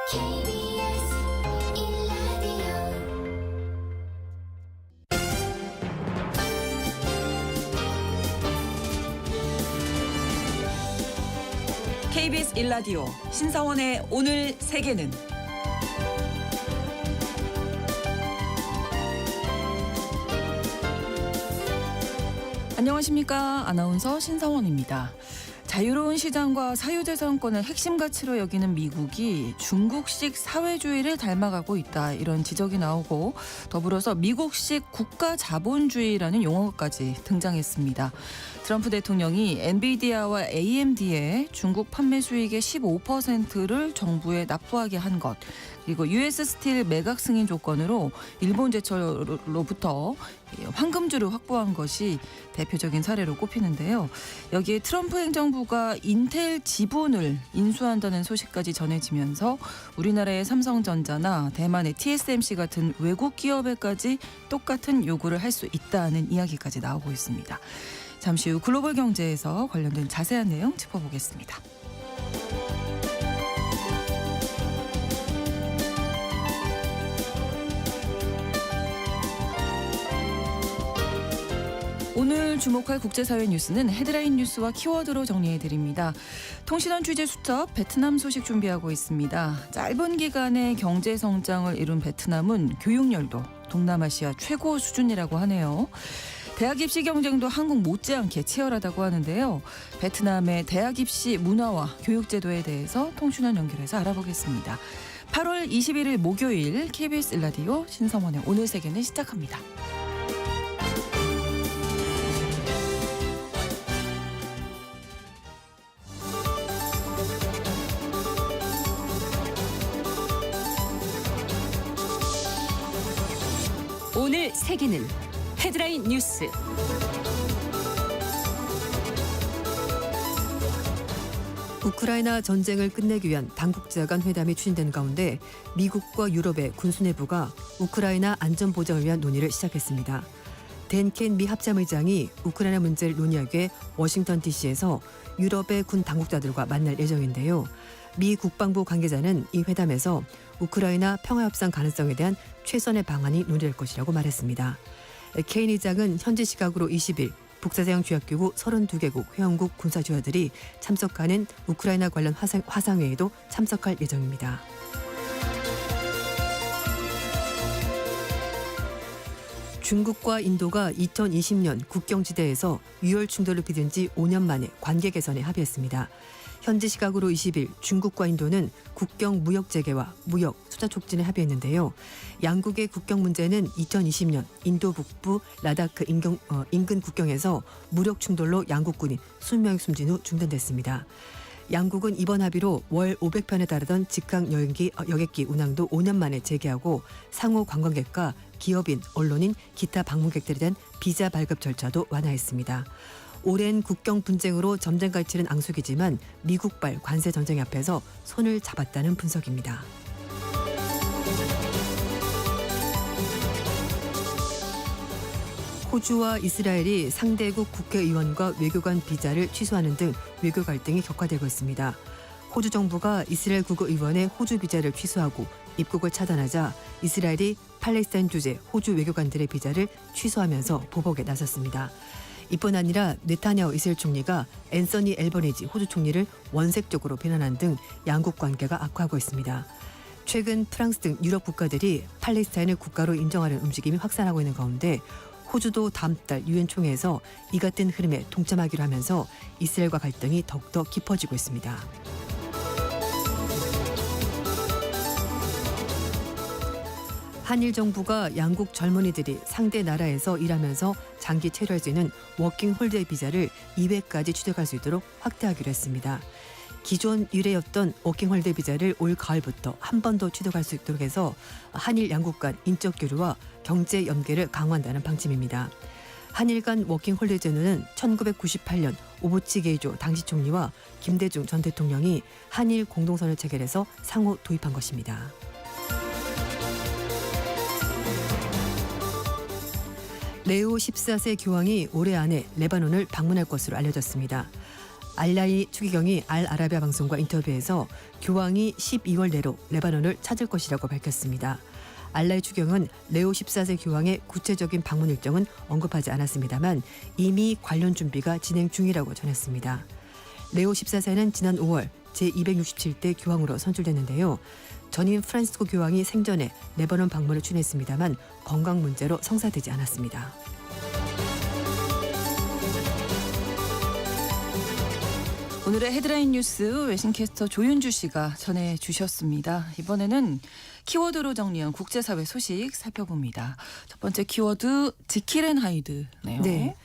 KBS 1라디오 KBS 1라디오 신사원의 오늘 세계는 안녕하십니까. 아나운서 신사원입니다. 자유로운 시장과 사유재산권을 핵심 가치로 여기는 미국이 중국식 사회주의를 닮아가고 있다, 이런 지적이 나오고, 더불어서 미국식 국가자본주의라는 용어까지 등장했습니다. 트럼프 대통령이 엔비디아와 AMD의 중국 판매 수익의 15%를 정부에 납부하게 한 것, 그리고 US 스틸 매각 승인 조건으로 일본 제철로부터 황금주를 확보한 것이 대표적인 사례로 꼽히는데요. 여기에 트럼프 행정부가 인텔 지분을 인수한다는 소식까지 전해지면서 우리나라의 삼성전자나 대만의 TSMC 같은 외국 기업에까지 똑같은 요구를 할 수 있다는 이야기까지 나오고 있습니다. 잠시 후 글로벌 경제에서 관련된 자세한 내용 짚어보겠습니다. 오늘 주목할 국제사회 뉴스는 헤드라인 뉴스와 키워드로 정리해드립니다. 통신원 취재 수첩 베트남 소식 준비하고 있습니다. 짧은 기간에 경제 성장을 이룬 베트남은 교육열도 동남아시아 최고 수준이라고 하네요. 대학 입시 경쟁도 한국 못지않게 치열하다고 하는데요. 베트남의 대학 입시 문화와 교육제도에 대해서 통신원 연결해서 알아보겠습니다. 8월 21일 목요일 KBS 1라디오 신성원의 오늘 세계는 시작합니다. 오늘 세계는 헤드라인 뉴스. 우크라이나 전쟁을 끝내기 위한 당국자 간 회담이 추진된 가운데 미국과 유럽의 군수내부가 우크라이나 안전 보장을 위한 논의를 시작했습니다. 댄켄 미 합참의장이 우크라이나 문제를 논의하기 위해 워싱턴 DC에서 유럽의 군 당국자들과 만날 예정인데요. 미 국방부 관계자는 이 회담에서 우크라이나 평화협상 가능성에 대한 최선의 방안이 논의될 것이라고 말했습니다. 케인 의장은 현지 시각으로 20일 북다서양 조약기구 32개국 회원국 군사주화들이 참석하는 우크라이나 관련 화상회의에도 참석할 예정입니다. 중국과 인도가 2020년 국경지대에서 유혈 충돌을 빚은 지 5년 만에 관계 개선에 합의했습니다. 현지 시각으로 20일 중국과 인도는 국경 무역 재개와 무역 투자 촉진에 합의했는데요. 양국의 국경 문제는 2020년 인도 북부 라다크 인근 국경에서 무력 충돌로 양국군이 수명이 숨진 후 중단됐습니다. 양국은 이번 합의로 월 500편에 달하던 직항 여객기 운항도 5년 만에 재개하고 상호 관광객과 기업인, 언론인, 기타 방문객들에 대한 비자 발급 절차도 완화했습니다. 오랜 국경 분쟁으로 점쟁이가 치른 앙숙이지만 미국발 관세 전쟁 앞에서 손을 잡았다는 분석입니다. 호주와 이스라엘이 상대국 국회의원과 외교관 비자를 취소하는 등 외교 갈등이 격화되고 있습니다. 호주 정부가 이스라엘 국회의원의 호주 비자를 취소하고 입국을 차단하자 이스라엘이 팔레스타인 주재 호주 외교관들의 비자를 취소하면서 보복에 나섰습니다. 이뿐 아니라 네타냐후 이스라엘 총리가 앤서니 앨버니지 호주 총리를 원색적으로 비난한 등 양국 관계가 악화하고 있습니다. 최근 프랑스 등 유럽 국가들이 팔레스타인을 국가로 인정하려는 움직임이 확산하고 있는 가운데 호주도 다음 달 유엔 총회에서 이 같은 흐름에 동참하기로 하면서 이스라엘과 갈등이 더욱더 깊어지고 있습니다. 한일 정부가 양국 젊은이들이 상대 나라에서 일하면서 장기 체류할 수 있는 워킹 홀리데이 비자를 2회까지 취득할 수 있도록 확대하기로 했습니다. 기존 유례였던 워킹 홀리데이 비자를 올 가을부터 한 번 더 취득할 수 있도록 해서 한일 양국 간 인적 교류와 경제 연계를 강화한다는 방침입니다. 한일 간 워킹 홀리데이 제도는 1998년 오부치 게이조 당시 총리와 김대중 전 대통령이 한일 공동선을 체결해서 상호 도입한 것입니다. 레오 14세 교황이 올해 안에 레바논을 방문할 것으로 알려졌습니다. 알라이 추기경이 알 아라비아 방송과 인터뷰에서 교황이 12월 내로 레바논을 찾을 것이라고 밝혔습니다. 알라이 추기경은 레오 14세 교황의 구체적인 방문 일정은 언급하지 않았습니다만 이미 관련 준비가 진행 중이라고 전했습니다. 레오 14세는 지난 5월 제267대 교황으로 선출됐는데요. 전임 프란시스코 교황이 생전에 레바논 방문을 추진했습니다만 건강 문제로 성사되지 않았습니다. 오늘의 헤드라인 뉴스 외신캐스터 조윤주 씨가 전해주셨습니다. 이번에는 키워드로 정리한 국제사회 소식 살펴봅니다. 첫 번째 키워드 지킬 앤 하이드네요. 네.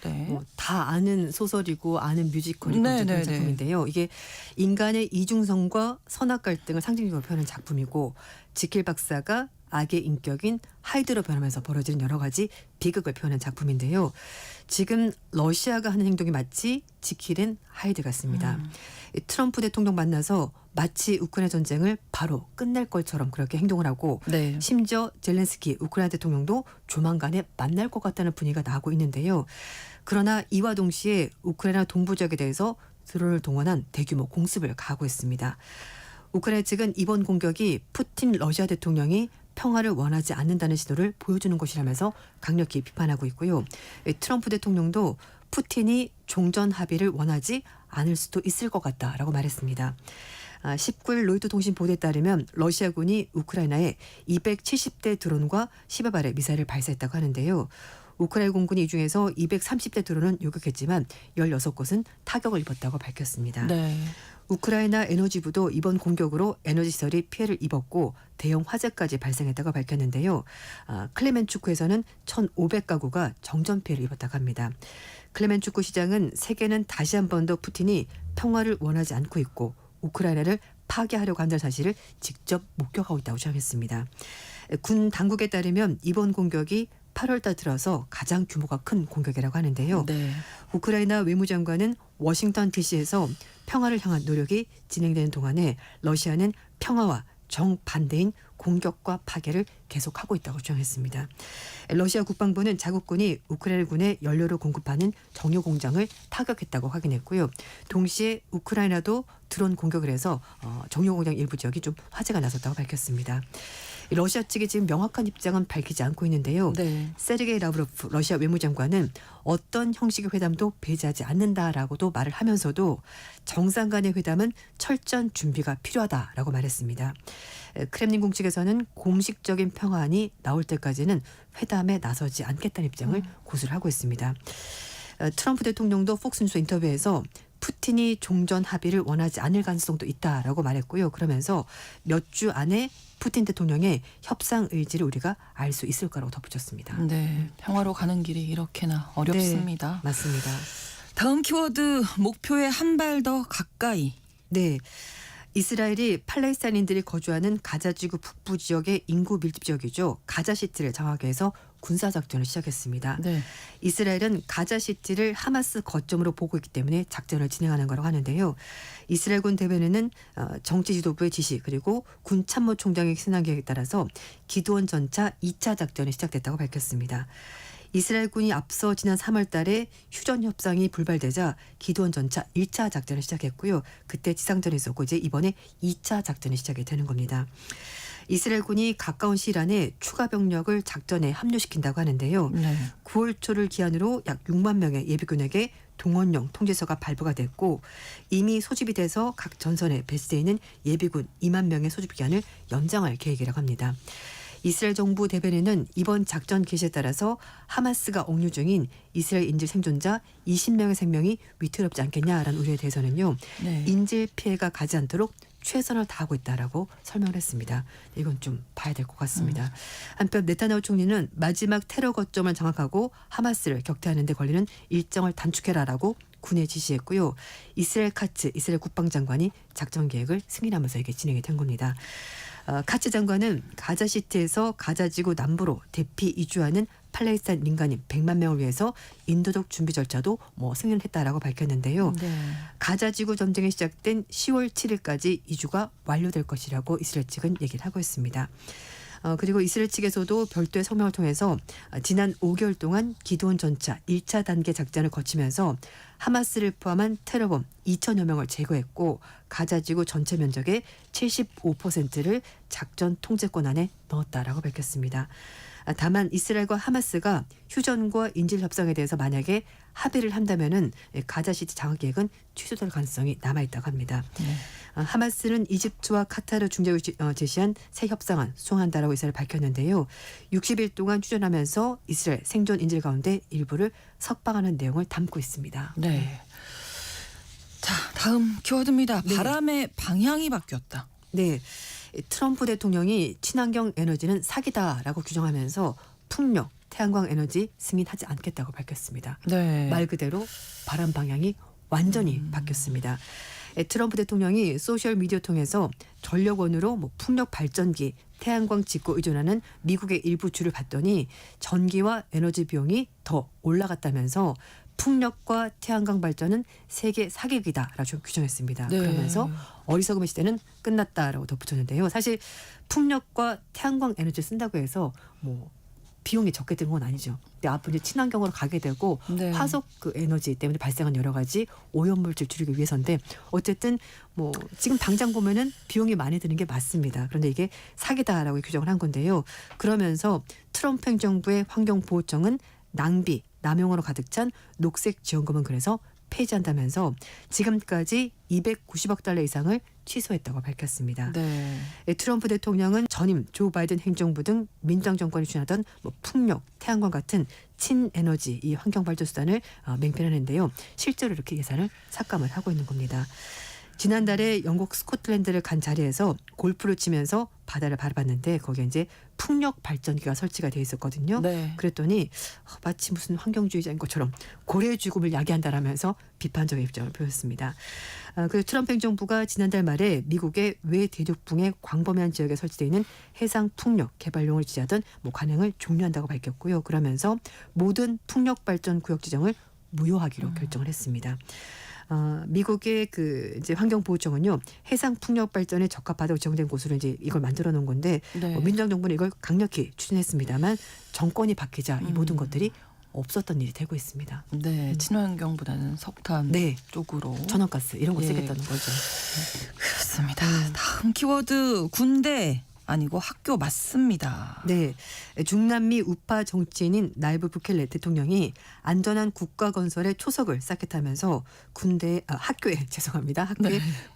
다 아는 소설이고 아는 뮤지컬이고 그런 작품인데요. 이게 인간의 이중성과 선악 갈등을 상징적으로 표현한 작품이고 지킬 박사가 악의 인격인 하이드로 변하면서 벌어지는 여러 가지 비극을 표현한 작품인데요. 지금 러시아가 하는 행동이 마치 지킬 앤 하이드 같습니다. 트럼프 대통령 만나서 마치 우크라이나 전쟁을 바로 끝낼 것처럼 그렇게 행동을 하고 네. 심지어 젤렌스키 우크라이나 대통령도 조만간에 만날 것 같다는 분위기가 나오고 있는데요. 그러나 이와 동시에 우크라이나 동부 지역에 대해서 드론을 동원한 대규모 공습을 가하고있습니다. 우크라이나 측은 이번 공격이 푸틴 러시아 대통령이 평화를 원하지 않는다는 신호를 보여주는 것이라면서 강력히 비판하고 있고요. 트럼프 대통령도 푸틴이 종전 합의를 원하지 않을 수도 있을 것 같다라고 말했습니다. 19일 로이터 통신 보도에 따르면 러시아군이 우크라이나에 270대 드론과 10여 발의 미사일을 발사했다고 하는데요. 우크라이나 공군이 이 중에서 230대 드론은 요격했지만 16곳은 타격을 입었다고 밝혔습니다. 네. 우크라이나 에너지부도 이번 공격으로 에너지 시설이 피해를 입었고 대형 화재까지 발생했다고 밝혔는데요. 클레멘추크에서는 1,500가구가 정전 피해를 입었다고 합니다. 클레멘추크 시장은 세계는 다시 한 번 더 푸틴이 평화를 원하지 않고 있고 우크라이나를 파괴하려고 한다는 사실을 직접 목격하고 있다고 주장했습니다. 군 당국에 따르면 이번 공격이 8월 달 들어서 가장 규모가 큰 공격이라고 하는데요. 네. 우크라이나 외무장관은 워싱턴 DC에서 평화를 향한 노력이 진행되는 동안에 러시아는 평화와 정반대인 공격과 파괴를 계속하고 있다고 주장했습니다. 러시아 국방부는 자국군이 우크라이나군에 연료를 공급하는 정유 공장을 타격했다고 확인했고요. 동시에 우크라이나도 드론 공격을 해서 정유 공장 일부 지역이 좀 화재가 나섰다고 밝혔습니다. 러시아 측이 지금 명확한 입장은 밝히지 않고 있는데요. 네. 세르게이 라브로프 러시아 외무장관은 어떤 형식의 회담도 배제하지 않는다라고도 말을 하면서도 정상 간의 회담은 철저한 준비가 필요하다라고 말했습니다. 크렘린 공식에서는 공식적인 평화안이 나올 때까지는 회담에 나서지 않겠다는 입장을 고수를 하고 있습니다. 트럼프 대통령도 폭스뉴스 인터뷰에서 푸틴이 종전 합의를 원하지 않을 가능성도 있다라고 말했고요. 그러면서 몇 주 안에 푸틴 대통령의 협상 의지를 우리가 알 수 있을 거라고 덧붙였습니다. 네. 평화로 가는 길이 이렇게나 어렵습니다. 네, 맞습니다. 다음 키워드 목표에 한 발 더 가까이. 네. 이스라엘이 팔레스타인인들이 거주하는 가자지구 북부 지역의 인구 밀집 지역이죠. 가자시티를 장악하기 위해서 군사작전을 시작했습니다. 네. 이스라엘은 가자시티를 하마스 거점으로 보고 있기 때문에 작전을 진행하는 거라고 하는데요. 이스라엘군 대변인은 정치 지도부의 지시 그리고 군 참모총장의 신한 계획에 따라서 기드온 전차 2차 작전이 시작됐다고 밝혔습니다. 이스라엘군이 앞서 지난 3월 달에 휴전 협상이 불발되자 기드온 전차 1차 작전을 시작했고요. 그때 지상전이 있었고 이제 이번에 2차 작전이 시작이 되는 겁니다. 이스라엘군이 가까운 시일 안에 추가 병력을 작전에 합류시킨다고 하는데요. 네. 9월 초를 기한으로 약 6만 명의 예비군에게 동원령 통지서가 발부가 됐고 이미 소집이 돼서 각 전선에 배치되어 있는 예비군 2만 명의 소집 기한을 연장할 계획이라고 합니다. 이스라엘 정부 대변인은 이번 작전 개시에 따라서 하마스가 억류 중인 이스라엘 인질 생존자 20명의 생명이 위태롭지 않겠냐라는 우려에 대해서는요. 네. 인질 피해가 가지 않도록 최선을 다하고 있다라고 설명을 했습니다. 이건 좀 봐야 될 것 같습니다. 한편 네타냐후 총리는 마지막 테러 거점을 장악하고 하마스를 격퇴하는 데 걸리는 일정을 단축해라라고 군에 지시했고요. 이스라엘 카츠 이스라엘 국방장관이 작전 계획을 승인하면서 이게 진행이 된 겁니다. 카츠 장관은 가자시티에서 가자지구 남부로 대피 이주하는 팔레스타인 민간인 100만 명을 위해서 인도적 준비 절차도 승인했다라고 밝혔는데요. 네. 가자지구 전쟁이 시작된 10월 7일까지 이주가 완료될 것이라고 이스라엘 측은 얘기를 하고 있습니다. 그리고 이스라엘 측에서도 별도의 성명을 통해서 지난 5개월 동안 기드온 전차 1차 단계 작전을 거치면서 하마스를 포함한 테러범 2천여 명을 제거했고 가자지구 전체 면적의 75%를 작전 통제권 안에 넣었다라고 밝혔습니다. 다만 이스라엘과 하마스가 휴전과 인질 협상에 대해서 만약에 합의를 한다면은 가자시티 장악 계획은 취소될 가능성이 남아 있다고 합니다. 하마스는 이집트와 카타르 중재를 제시한 새 협상안 수용한다라고 이스라엘 밝혔는데요. 60일 동안 휴전하면서 이스라엘 생존 인질 가운데 일부를 석방하는 내용을 담고 있습니다. 네. 자, 다음 키워드입니다. 네. 바람의 방향이 바뀌었다. 네, 트럼프 대통령이 친환경 에너지는 사기다라고 규정하면서 풍력, 태양광 에너지 승인하지 않겠다고 밝혔습니다. 네. 말 그대로 바람 방향이 완전히 바뀌었습니다. 트럼프 대통령이 소셜 미디어 통해서 전력원으로 풍력 발전기, 태양광 짓고 의존하는 미국의 일부 주를 봤더니 전기와 에너지 비용이 더 올라갔다면서 풍력과 태양광 발전은 세계 사기극이다라고 규정했습니다. 네. 그러면서 어리석음의 시대는 끝났다라고 덧붙였는데요. 사실 풍력과 태양광 에너지를 쓴다고 해서 비용이 적게 드는 건 아니죠. 근데 앞으로 이제 친환경으로 가게 되고 네. 화석 그 에너지 때문에 발생한 여러 가지 오염물질 줄이기 위해서인데 어쨌든 지금 당장 보면은 비용이 많이 드는 게 맞습니다. 그런데 이게 사기다라고 규정을 한 건데요. 그러면서 트럼프 행정부의 환경보호청은 낭비, 남용으로 가득 찬 녹색 지원금은 그래서 폐지한다면서 지금까지 290억 달러 이상을 취소했다고 밝혔습니다. 네. 트럼프 대통령은 전임 조 바이든 행정부 등 민주당 정권이 추진하던 풍력, 태양광 같은 친에너지 이 환경발전 수단을 맹편하는데요. 실제로 이렇게 예산을 삭감을 하고 있는 겁니다. 지난달에 영국 스코틀랜드를 간 자리에서 골프를 치면서 바다를 바라봤는데 거기에 이제 풍력 발전기가 설치가 돼 있었거든요. 네. 그랬더니 마치 무슨 환경주의자인 것처럼 고래의 죽음을 야기한다라면서 비판적인 입장을 보였습니다. 그래서 트럼프 행정부가 지난달 말에 미국의 외대륙붕의 광범위한 지역에 설치되어 있는 해상 풍력 개발용을 지지하던 관행을 종료한다고 밝혔고요. 그러면서 모든 풍력 발전 구역 지정을 무효하기로 결정을 했습니다. 미국의 이제 환경보호청은요 해상 풍력 발전에 적합하다고 지정된 곳으로 이제 이걸 만들어 놓은 건데 네. 민주당 정부는 이걸 강력히 추진했습니다만 정권이 바뀌자 이 모든 것들이 없었던 일이 되고 있습니다. 네. 친환경보다는 석탄 네, 쪽으로. 천연가스 이런 거 예. 쓰겠다는 거죠. 그렇습니다. 다음 키워드 군대 아니고 학교 맞습니다. 네, 중남미 우파 정치인인 나이브 부켈레 대통령이 안전한 국가 건설에 초석을 쌓게 타면서 학교에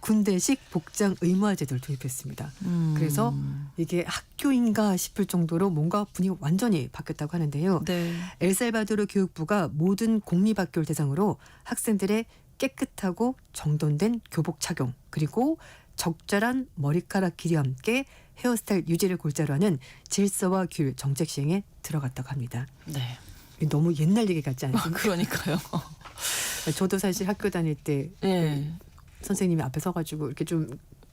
군대식 복장 의무화 제도를 도입했습니다. 그래서 이게 학교인가 싶을 정도로 뭔가 분위기가 완전히 바뀌었다고 하는데요. 네. 엘살바도르 교육부가 모든 공립학교를 대상으로 학생들의 깨끗하고 정돈된 교복 착용 그리고 적절한 머리카락 길이와 함께 헤어스타일 유지를 골자로 하는 질서와 규율 정책 시행에 들어갔다고 합니다. 네. 너무 옛날 얘기 같지 않습니까? 그러니까요. 저도 사실 학교 다닐 때 네. 선생님이 앞에 서가지고 이렇게 좀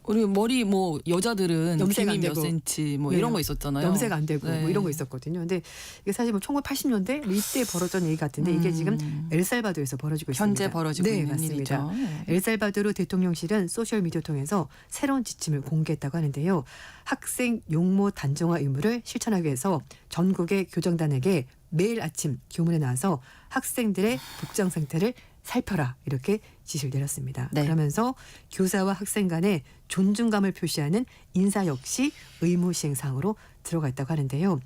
우리 머리 염색들은 염색 안 기미 몇 되고. 센치 네. 이런 거 있었잖아요. 염색 안 되고 네. 이런 거 있었거든요. 근데 이게 사실 1980년대 이때 벌어졌던 얘기 같은데 이게 지금 엘살바도르에서 벌어지고 있습니다. 현재 벌어지고 네, 있는 맞습니다. 일이죠. 네. 엘살바도르 대통령실은 소셜미디어 통해서 새로운 지침을 공개했다고 하는데요. 학생 용모 단정화 의무를 실천하기 위해서 전국의 교정단에게 매일 아침 교문에 나와서 학생들의 복장 상태를 살펴라 이렇게 지시를 내렸습니다. 네. 그러면서 교사와 학생 간의 존중감을 표시하는 인사 역시 의무 시행 사항으로 들어가 있다고 하는데요.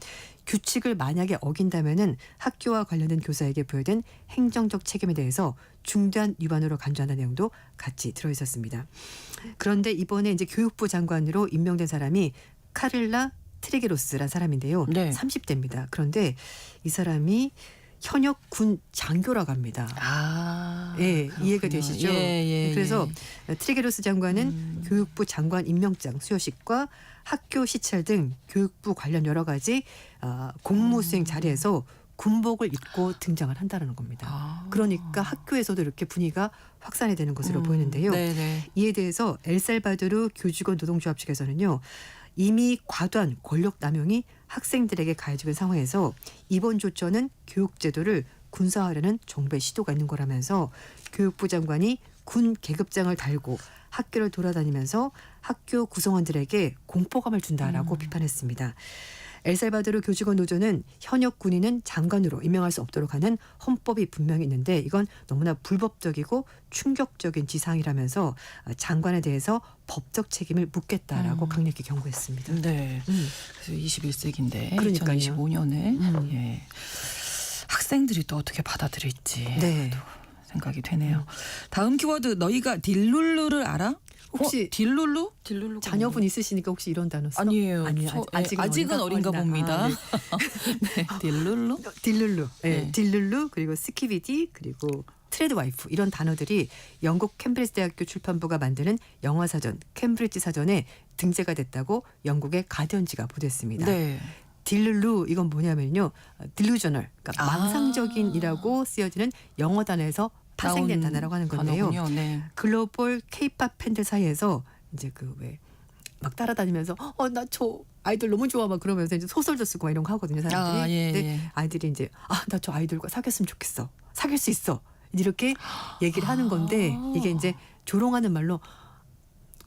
규칙을 만약에 어긴다면은 학교와 관련된 교사에게 부여된 행정적 책임에 대해서 중대한 위반으로 간주한다는 내용도 같이 들어 있었습니다. 그런데 이번에 이제 교육부 장관으로 임명된 사람이 카를라 트리게로스라는 사람인데요. 네. 30대입니다. 그런데 이 사람이 현역 군 장교라고 합니다. 예, 이해가 되시죠? 그래서 트리게로스 장관은 교육부 장관 임명장 수여식과 학교 시찰 등 교육부 관련 여러 가지 공무 수행 자리에서 군복을 입고 등장을 한다는 겁니다. 그러니까 학교에서도 이렇게 분위기가 확산이 되는 것으로 보이는데요. 네네. 이에 대해서 엘살바도르 교직원 노동조합 측에서는요. 이미 과도한 권력 남용이 학생들에게 가해지는 상황에서 이번 조처는 교육제도를 군사화하려는 정부의 시도가 있는 거라면서 교육부 장관이 군 계급장을 달고 학교를 돌아다니면서 학교 구성원들에게 공포감을 준다라고 비판했습니다. 엘살바도르 교직원 노조는 현역 군인은 장관으로 임명할 수 없도록 하는 헌법이 분명히 있는데 이건 너무나 불법적이고 충격적인 지상이라면서 장관에 대해서 법적 책임을 묻겠다라고 강력히 경고했습니다. 네. 그래서 21세기인데 그러니까요. 2025년에 예. 학생들이 또 어떻게 받아들일지 네. 또 생각이 되네요. 다음 키워드 너희가 딜룰루를 알아? 혹시 딜룰루? 딜룰루 자녀분 있으시니까 혹시 이런 단어 써? 아니에요. 아니요. 아직은 어린가 봅니다. 네. 네. 딜룰루? 딜룰루, 네. 딜룰루 그리고 스키비디 그리고 트레드 와이프 이런 단어들이 영국 캠브리지 대학교 출판부가 만드는 영어 사전 캠브리지 사전에 등재가 됐다고 영국의 가디언지가 보도했습니다. 네. 딜룰루 이건 뭐냐면요, 딜루저널, 그러니까 아. 망상적인이라고 쓰여지는 영어 단어에서 파생된 나온 단어라고 하는 건데요. 단어군요. 네. 글로벌 K-팝 팬들 사이에서 이제 그 왜 막 따라다니면서 나 저 아이돌 너무 좋아 막 그러면서 이제 소설도 쓰고 막 이런 거 하거든요, 사람들이. 아, 예, 근데 예. 아이들이 이제 나 저 아이돌과 사귀었으면 좋겠어. 사귈 수 있어. 이렇게 얘기를 하는 건데 이게 이제 조롱하는 말로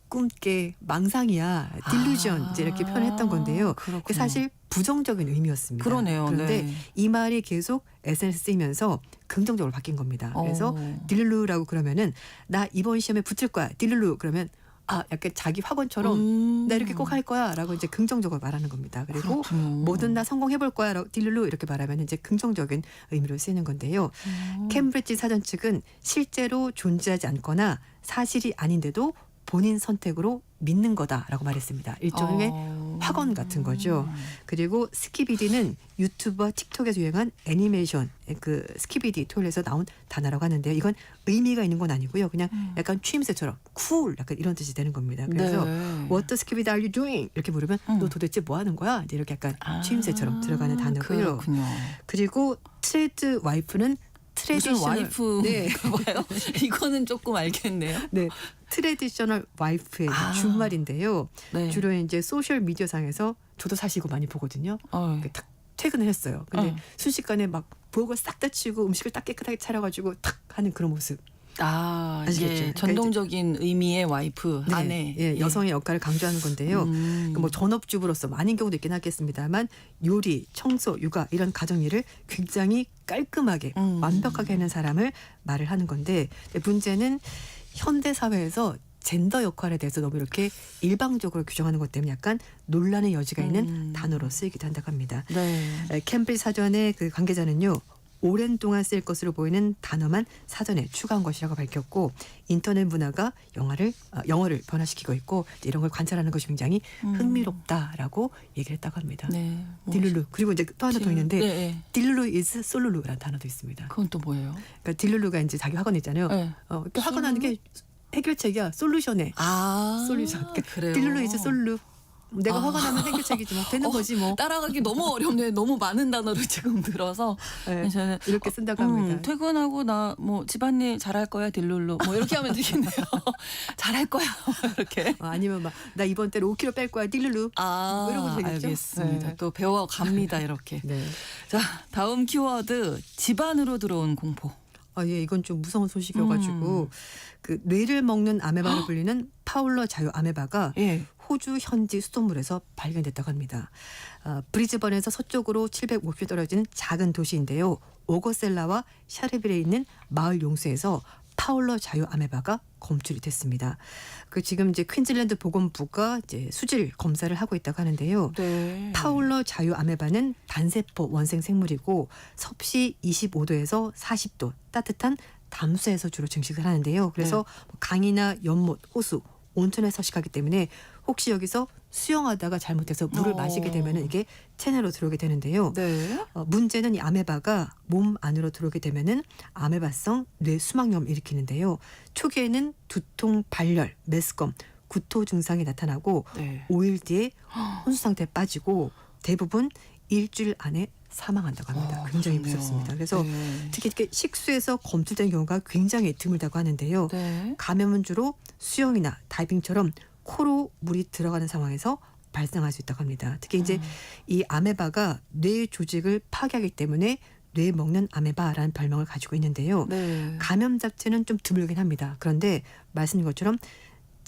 꿈깨 망상이야, 딜루전 이제 이렇게 표현했던 건데요. 그렇군요. 그게 사실 부정적인 의미였습니다. 그러네요. 그런데 네. 이 말이 계속 SNS 쓰이면서 긍정적으로 바뀐 겁니다. 그래서 어. 딜룰루라고 그러면은 나 이번 시험에 붙을 거야. 딜룰루 그러면 약간 자기 학원처럼 나 이렇게 꼭 할 거야라고 이제 긍정적으로 말하는 겁니다. 그리고 그렇군요. 뭐든 나 성공해볼 거야. 딜룰루 이렇게 말하면 이제 긍정적인 의미로 쓰이는 건데요. 캠브리지 사전 측은 실제로 존재하지 않거나 사실이 아닌데도 본인 선택으로 믿는 거다라고 말했습니다. 일종의 학원 같은 거죠. 그리고 스키비디는 유튜브와 틱톡에서 유행한 애니메이션 그 스키비디 톨에서 나온 단어라고 하는데요. 이건 의미가 있는 건 아니고요. 그냥 약간 취임새처럼 쿨 약간 이런 뜻이 되는 겁니다. 그래서 네. What the skibidi are you doing? 이렇게 물으면 너 도대체 뭐 하는 거야? 이제 이렇게 약간 취임새처럼 들어가는 단어고요. 그렇군요. 그리고 트레드 와이프는 무슨 트레디셔널 와이프 네. 뭐예요? 이거는 조금 알겠네요. 네, 트레디셔널 와이프의 준말인데요. 네. 주로 이제 소셜 미디어 상에서 저도 사실 이거 많이 보거든요. 딱 퇴근을 했어요. 근데 순식간에 막 부엌을 싹 다 치우고 음식을 딱 깨끗하게 차려가지고 탁 하는 그런 모습. 아시겠죠? 예, 그러니까 전통적인 의미의 와이프, 네, 아내. 예, 여성의 역할을 강조하는 건데요. 그러니까 뭐 전업주부로서 아닌 경우도 있긴 하겠습니다만 요리, 청소, 육아 이런 가정 일을 굉장히 깔끔하게 완벽하게 하는 사람을 말을 하는 건데 문제는 현대 사회에서 젠더 역할에 대해서 너무 이렇게 일방적으로 규정하는 것 때문에 약간 논란의 여지가 있는 단어로 쓰이기도 한다고 합니다. 네. 캠브리지 사전의 그 관계자는요. 오랜 동안 쓰일 것으로 보이는 단어만 사전에 추가한 것이라고 밝혔고 인터넷 문화가 영어를 변화시키고 있고 이런 걸 관찰하는 것이 굉장히 흥미롭다라고 얘기를 했다고 합니다. 네. 뭐 딜룰루 그리고 이제 또 하나 더 있는데 네. 딜룰루 is 솔루루라는 단어도 있습니다. 그건 또 뭐예요? 그러니까 딜룰루가 이제 자기 학원 있잖아요. 네. 그 학원 하는 게 해결책이야. 솔루션에 솔루션. 그러니까 그래요. 딜룰루 is 솔루. 내가 화가 나면 해결책이지 뭐 되는 거지 뭐. 따라가기 너무 어렵네. 너무 많은 단어를 지금 들어서 네, 저는 이렇게 쓴다고 합니다. 퇴근하고 나 뭐 집안일 잘할 거야 딜룰루 뭐 이렇게 하면 되겠네요. 잘할 거야 이렇게. 아니면 막 나 이번 달에 5kg 뺄 거야 딜룰루. 뭐 이런 거 되겠죠? 알겠습니다. 네. 또 배워갑니다 이렇게. 네. 자 다음 키워드 집안으로 들어온 공포. 예, 이건 좀 무서운 소식이어가지고 그 뇌를 먹는 아메바로 불리는 파울러 자유 아메바가 예. 호주 현지 수돗물에서 발견됐다고 합니다. 브리즈번에서 서쪽으로 750km 떨어진 작은 도시인데요. 오거셀라와 샤르빌에 있는 마을 용수에서 파울러 자유 아메바가 검출이 됐습니다. 그 지금 이제 퀸즐랜드 보건부가 이제 수질 검사를 하고 있다고 하는데요. 네. 파울러 자유 아메바는 단세포 원생 생물이고 섭씨 25도에서 40도 따뜻한 담수에서 주로 증식을 하는데요. 그래서 강이나 연못, 호수, 온천에 서식하기 때문에 혹시 여기서 수영하다가 잘못해서 물을 마시게 되면 이게 체내로 들어오게 되는데요. 네. 문제는 이 아메바가 몸 안으로 들어오게 되면은 아메바성 뇌 수막염을 일으키는데요. 초기에는 두통, 발열, 메스꺼움, 구토 증상이 나타나고 네. 5일 뒤에 혼수 상태에 빠지고 대부분 일주일 안에 사망한다고 합니다. 굉장히 그렇네요. 무섭습니다. 그래서 네. 특히 이렇게 식수에서 검출된 경우가 굉장히 드물다고 하는데요. 네. 감염은 주로 수영이나 다이빙처럼 코로 물이 들어가는 상황에서 발생할 수 있다고 합니다. 특히 이제 이 아메바가 뇌 조직을 파괴하기 때문에 뇌 먹는 아메바라는 별명을 가지고 있는데요. 네. 감염 자체는 좀 드물긴 합니다. 그런데 말씀드린 것처럼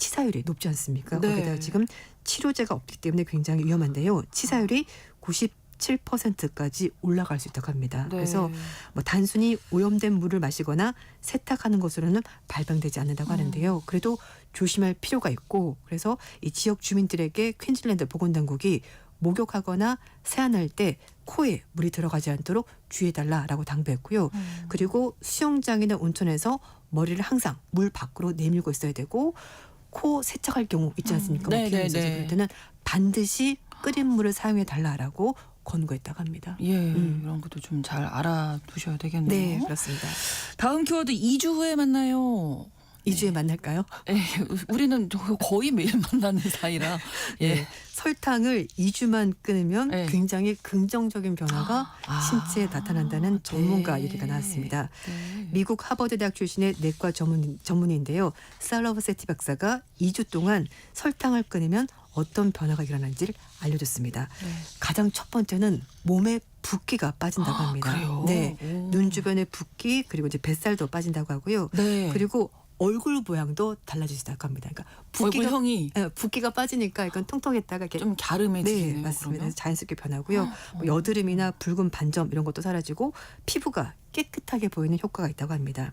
치사율이 높지 않습니까? 네. 거기다가 지금 치료제가 없기 때문에 굉장히 위험한데요. 치사율이 97%까지 올라갈 수 있다고 합니다. 네. 그래서 뭐 단순히 오염된 물을 마시거나 세탁하는 것으로는 발병되지 않는다고 하는데요. 그래도 조심할 필요가 있고 그래서 이 지역 주민들에게 퀸즐랜드 보건당국이 목욕하거나 세안할 때 코에 물이 들어가지 않도록 주의해달라라고 당부했고요. 그리고 수영장이나 온천에서 머리를 항상 물 밖으로 내밀고 있어야 되고 코 세척할 경우 있지 않습니까? 네, 네, 네. 그럴 때는 반드시 끓인 물을 사용해달라라고 권고했다고 합니다. 예, 이런 것도 좀 잘 알아두셔야 되겠네요. 네, 그렇습니다. 다음 키워드 2주 후에 만나요. 2주에 만날까요? 예, 우리는 거의 매일 만나는 사이라. 예. 네, 설탕을 2주만 끊으면 네. 굉장히 긍정적인 변화가 신체에 나타난다는 전문가 얘기가 나왔습니다. 네. 미국 하버드 대학 출신의 내과 전문의인데요. 살러버세티 박사가 2주 동안 설탕을 끊으면 어떤 변화가 일어나는지를 알려줬습니다. 네. 가장 첫 번째는 몸에 붓기가 빠진다고 합니다. 그래요? 네, 오. 눈 주변의 붓기 그리고 이제 뱃살도 빠진다고 하고요. 네. 그리고 얼굴 모양도 달라지시다고 합니다. 그러니까 얼굴형이 붓기가 빠지니까 약간 통통했다가 이렇게 좀 갸름해지네요. 네, 맞습니다. 그러면? 자연스럽게 변하고요. 뭐 여드름이나 붉은 반점 이런 것도 사라지고 피부가 깨끗하게 보이는 효과가 있다고 합니다.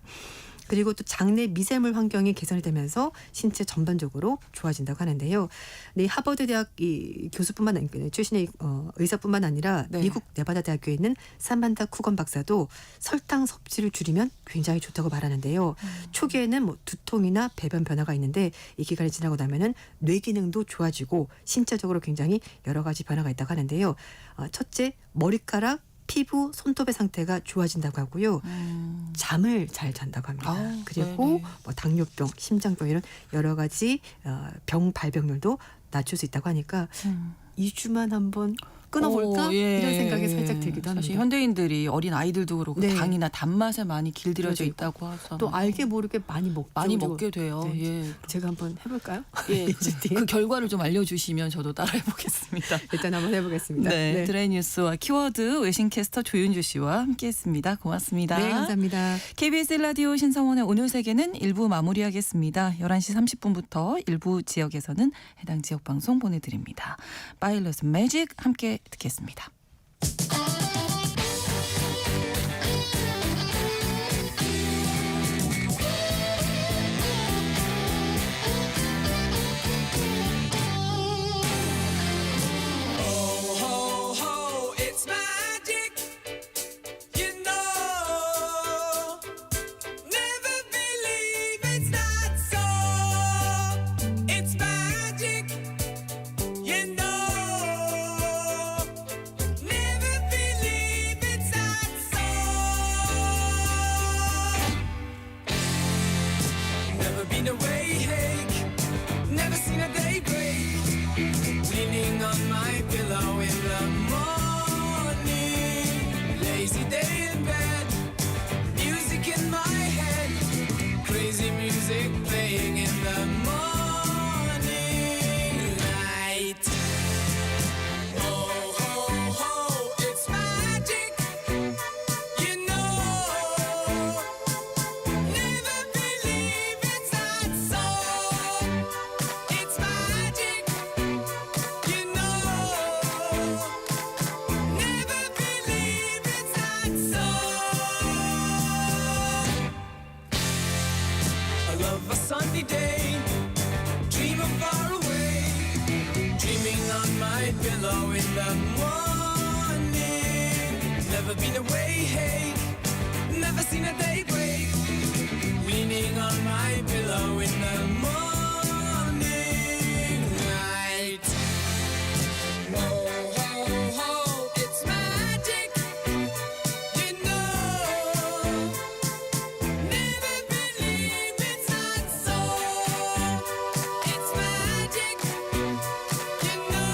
그리고 또 장내 미세물 환경이 개선이 되면서 신체 전반적으로 좋아진다고 하는데요. 네, 하버드 대학 이 교수뿐만 아니라 출신의 의사뿐만 아니라 네. 미국 네바다 대학교에 있는 사만다 쿠건 박사도 설탕 섭취를 줄이면 굉장히 좋다고 말하는데요. 초기에는 뭐 두통이나 배변 변화가 있는데 이 기간이 지나고 나면은 뇌 기능도 좋아지고 신체적으로 굉장히 여러 가지 변화가 있다고 하는데요. 첫째, 머리카락 피부, 손톱의 상태가 좋아진다고 하고요. 잠을 잘 잔다고 합니다. 아, 그리고 네네. 뭐 당뇨병, 심장병 이런 여러 가지 병 발병률도 낮출 수 있다고 하니까 2주만 한번 끊어볼까? 예. 이런 생각이 살짝 들기도 합니다. 사실 현대인들이 어린 아이들도 그렇고 네. 당이나 단맛에 많이 길들여져 그렇죠. 있다고 하잖아요. 또 알게 모르게 많이 먹죠. 많이 그리고 먹게 돼요. 네. 예. 제가 한번 해볼까요? 예, 네. 그 결과를 좀 알려주시면 저도 따라해보겠습니다. 일단 한번 해보겠습니다. 네, 드라이뉴스와 키워드 외신캐스터 조윤주 씨와 함께했습니다. 고맙습니다. 네, 감사합니다. KBS 라디오 신성원의 오늘 세계는 1부 마무리하겠습니다. 11시 30분부터 일부 지역에서는 해당 지역 방송 보내드립니다. 파일럿 매직 함께 듣겠습니다. Ho, ho, it's magic. You know, never believe it's not so. It's magic. You know, never believe it's not so. Never been awake, never seen a day break. Leaning on my pillow in the morning. Lazy day in bed, music in my head. Crazy music playing in the morning light. Oh, ho, ho, it's magic. You know, never believe it's not so. It's magic. You know, never believe it's not so. I love a sunny day, dream of far away, dreaming on my pillow in the morning. Never been away, hey, never seen a day break, leaning on my pillow in the morning light. Oh, ho, ho, it's magic. You know, never believe it's not so. It's magic. You know,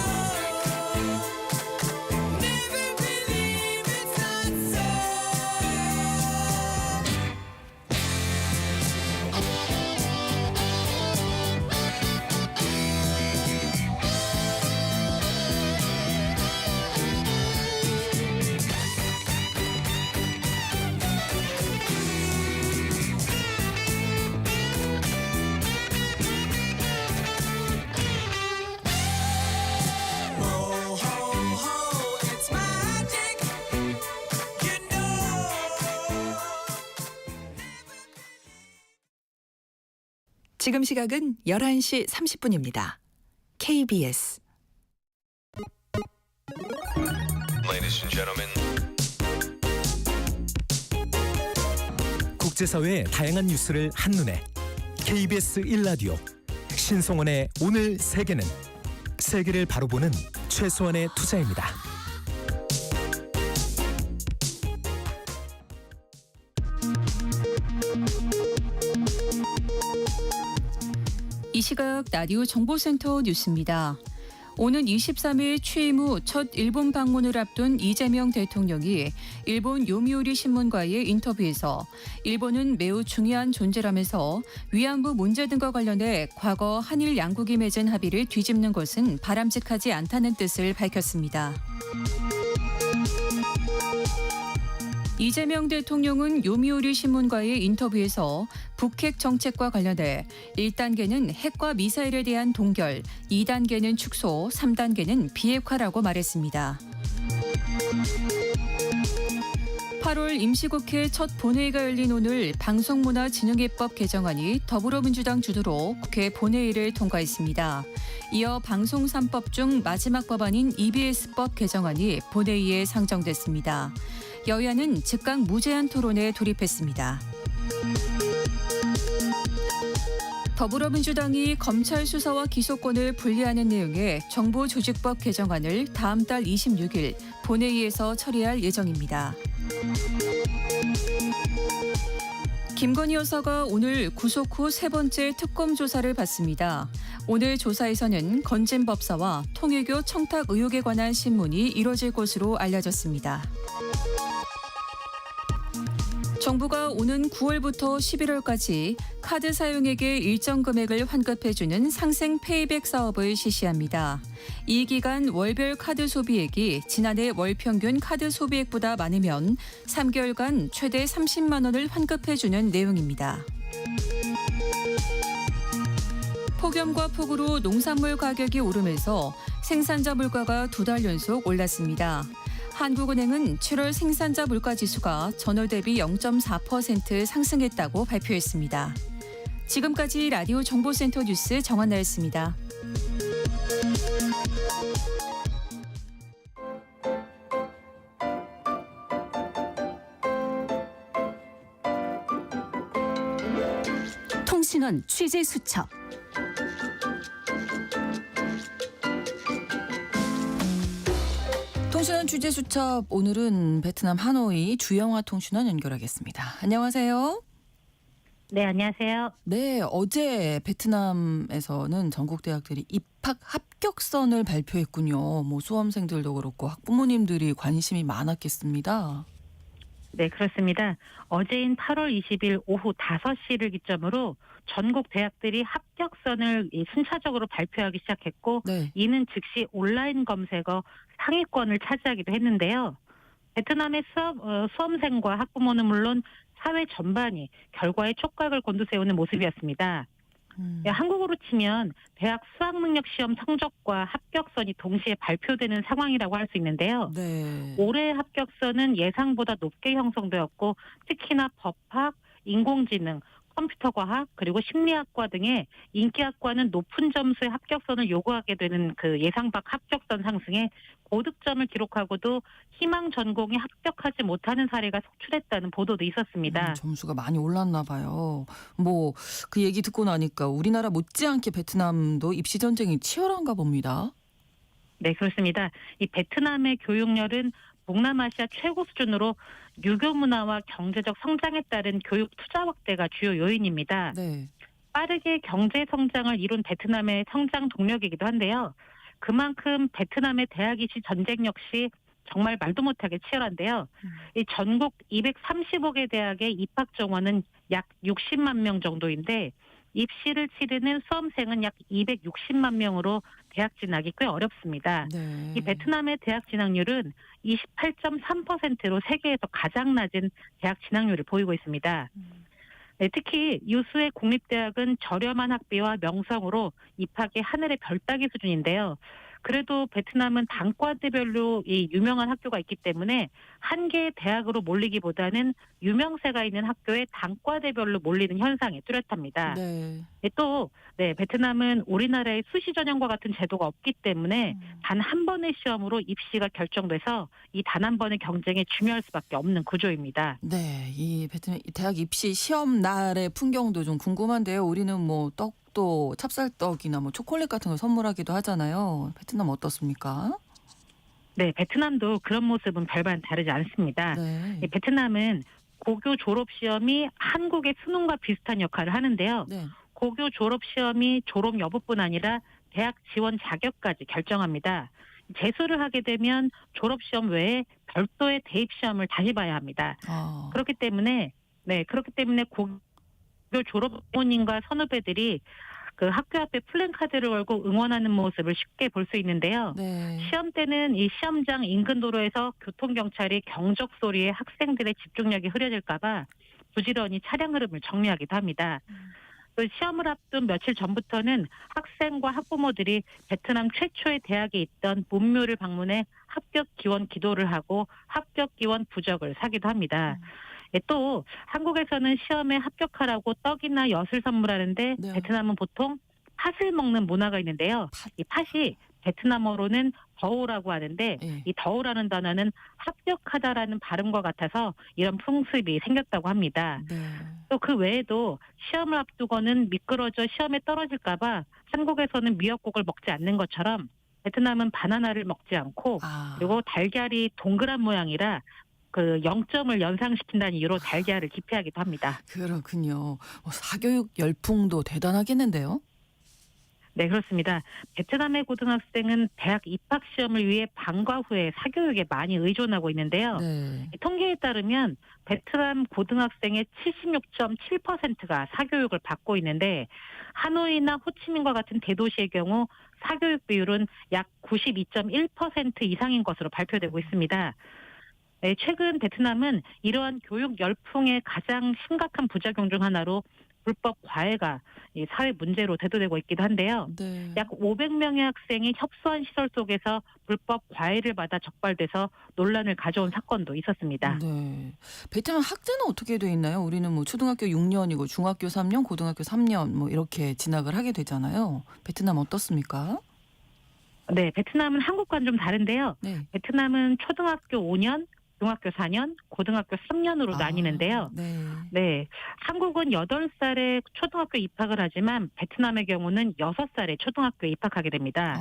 never believe it's not so. 지금 시각은 11시 30분입니다. KBS Ladies and gentlemen. 국제사회의 다양한 뉴스를 한눈에 KBS 1라디오 신성원의 오늘 세계는 세계를 바로 보는 최소한의 투자입니다. 이 시각 라디오 정보센터 뉴스입니다. 오는 23일 취임 후 첫 일본 방문을 앞둔 이재명 대통령이 일본 요미우리 신문과의 인터뷰에서 일본은 매우 중요한 존재라면서 위안부 문제 등과 관련해 과거 한일 양국이 맺은 합의를 뒤집는 것은 바람직하지 않다는 뜻을 밝혔습니다. 이재명 대통령은 요미우리 신문과의 인터뷰에서 북핵 정책과 관련해 1단계는 핵과 미사일에 대한 동결, 2단계는 축소, 3단계는 비핵화라고 말했습니다. 8월 임시국회 첫 본회의가 열린 오늘 방송문화진흥회법 개정안이 더불어민주당 주도로 국회 본회의를 통과했습니다. 이어 방송 3법 중 마지막 법안인 EBS법 개정안이 본회의에 상정됐습니다. 여야는 즉각 무제한 토론에 돌입했습니다. 더불어민주당이 검찰 수사와 기소권을 분리하는 내용의 정보조직법 개정안을 다음 달 26일 본회의에서 처리할 예정입니다. 김건희 여사가 오늘 구속 후 세 번째 특검 조사를 받습니다. 오늘 조사에서는 건진 법사와 통일교 청탁 의혹에 관한 신문이 이뤄질 것으로 알려졌습니다. 정부가 오는 9월부터 11월까지 카드 사용액의 일정 금액을 환급해주는 상생 페이백 사업을 실시합니다. 이 기간 월별 카드 소비액이 지난해 월 평균 카드 소비액보다 많으면 3개월간 최대 30만 원을 환급해주는 내용입니다. 폭염과 폭우로 농산물 가격이 오르면서 생산자 물가가 2달 연속 올랐습니다. 한국은행은 7월 생산자 물가지수가 전월 대비 0.4% 상승했다고 발표했습니다. 지금까지 라디오 정보센터 뉴스 정한나였습니다. 통신원 취재 수첩. 통신원 취재 수첩, 오늘은 베트남 하노이 주영화 통신원 연결하겠습니다. 안녕하세요. 네, 안녕하세요. 네, 어제 베트남에서는 전국 대학들이 입학 합격선을 발표했군요. 뭐 수험생들도 그렇고 학부모님들이 관심이 많았겠습니다. 네, 그렇습니다. 어제인 8월 20일 오후 5시를 기점으로 전국 대학들이 합격선을 순차적으로 발표하기 시작했고, 네. 이는 즉시 온라인 검색어 상위권을 차지하기도 했는데요. 베트남의 수험생과 학부모는 물론 사회 전반이 결과에 촉각을 곤두세우는 모습이었습니다. 한국으로 치면 대학 수학능력시험 성적과 합격선이 동시에 발표되는 상황이라고 할 수 있는데요. 네. 올해 합격선은 예상보다 높게 형성되었고, 특히나 법학, 인공지능, 컴퓨터과학, 그리고 심리학과 등의 인기학과는 높은 점수의 합격선을 요구하게 되는 그 예상 밖 합격선 상승에 고득점을 기록하고도 희망 전공에 합격하지 못하는 사례가 속출했다는 보도도 있었습니다. 점수가 많이 올랐나 봐요. 뭐 그 얘기 듣고 나니까 우리나라 못지않게 베트남도 입시 전쟁이 치열한가 봅니다. 네, 그렇습니다. 이 베트남의 교육열은 동남아시아 최고 수준으로 유교 문화와 경제적 성장에 따른 교육 투자 확대가 주요 요인입니다. 네. 빠르게 경제 성장을 이룬 베트남의 성장 동력이기도 한데요. 그만큼 베트남의 대학 입시 전쟁 역시 정말 말도 못하게 치열한데요. 이 전국 235개 대학의 입학 정원은 약 60만 명 정도인데, 입시를 치르는 수험생은 약 260만 명으로 대학 진학이 꽤 어렵습니다. 네. 이 베트남의 대학 진학률은 28.3%로 세계에서 가장 낮은 대학 진학률을 보이고 있습니다. 네, 특히 유수의 공립대학은 저렴한 학비와 명성으로 입학이 하늘의 별 따기 수준인데요. 그래도 베트남은 단과대별로 이 유명한 학교가 있기 때문에 한 개의 대학으로 몰리기보다는 유명세가 있는 학교에 단과대별로 몰리는 현상이 뚜렷합니다. 네. 또 베트남은 우리나라의 수시 전형과 같은 제도가 없기 때문에 단 한 번의 시험으로 입시가 결정돼서 이 단 한 번의 경쟁에 중요할 수밖에 없는 구조입니다. 네, 이 베트남 대학 입시 시험 날의 풍경도 좀 궁금한데요. 우리는 뭐 떡도 찹쌀떡이나 뭐 초콜릿 같은 걸 선물하기도 하잖아요. 베트남 어떻습니까? 네, 베트남도 그런 모습은 별반 다르지 않습니다. 네. 이 베트남은 고교 졸업 시험이 한국의 수능과 비슷한 역할을 하는데요. 네. 고교 졸업 시험이 졸업 여부뿐 아니라 대학 지원 자격까지 결정합니다. 재수를 하게 되면 졸업 시험 외에 별도의 대입 시험을 다시 봐야 합니다. 아. 그렇기 때문에 고교 졸업 부모님과 선후배들이 그 학교 앞에 플랜카드를 걸고 응원하는 모습을 쉽게 볼 수 있는데요. 네. 시험 때는 이 시험장 인근 도로에서 교통경찰이 경적 소리에 학생들의 집중력이 흐려질까봐 부지런히 차량 흐름을 정리하기도 합니다. 또 시험을 앞둔 며칠 전부터는 학생과 학부모들이 베트남 최초의 대학에 있던 문묘를 방문해 합격 기원 기도를 하고 합격 기원 부적을 사기도 합니다. 또 한국에서는 시험에 합격하라고 떡이나 엿을 선물하는데 네. 베트남은 보통 팥을 먹는 문화가 있는데요. 이 팥이 베트남어로는 더우라고 하는데 네. 이 더우라는 단어는 합격하다라는 발음과 같아서 이런 풍습이 생겼다고 합니다. 네. 또 그 외에도 시험을 앞두고는 미끄러져 시험에 떨어질까봐 한국에서는 미역국을 먹지 않는 것처럼 베트남은 바나나를 먹지 않고 아. 그리고 달걀이 동그란 모양이라 그 0점을 연상시킨다는 이유로 달걀을 기피하기도 합니다. 그렇군요. 사교육 열풍도 대단하겠는데요. 네, 그렇습니다. 베트남의 고등학생은 대학 입학 시험을 위해 방과 후에 사교육에 많이 의존하고 있는데요. 네. 이 통계에 따르면 베트남 고등학생의 76.7%가 사교육을 받고 있는데 하노이나 호치민과 같은 대도시의 경우 사교육 비율은 약 92.1% 이상인 것으로 발표되고 있습니다. 네, 최근 베트남은 이러한 교육 열풍의 가장 심각한 부작용 중 하나로 불법 과외가 이 사회 문제로 대두되고 있기도 한데요. 네. 약 500명의 학생이 협소한 시설 속에서 불법 과외를 받아 적발돼서 논란을 가져온 사건도 있었습니다. 네. 베트남 학제는 어떻게 돼 있나요? 우리는 뭐 초등학교 6년이고 중학교 3년, 고등학교 3년 뭐 이렇게 진학을 하게 되잖아요. 베트남 어떻습니까? 네, 베트남은 한국과는 좀 다른데요. 네. 베트남은 초등학교 5년, 중학교 4년, 고등학교 3년으로 나뉘는데요. 네. 네, 한국은 8살에 초등학교 입학을 하지만 베트남의 경우는 6살에 초등학교에 입학하게 됩니다.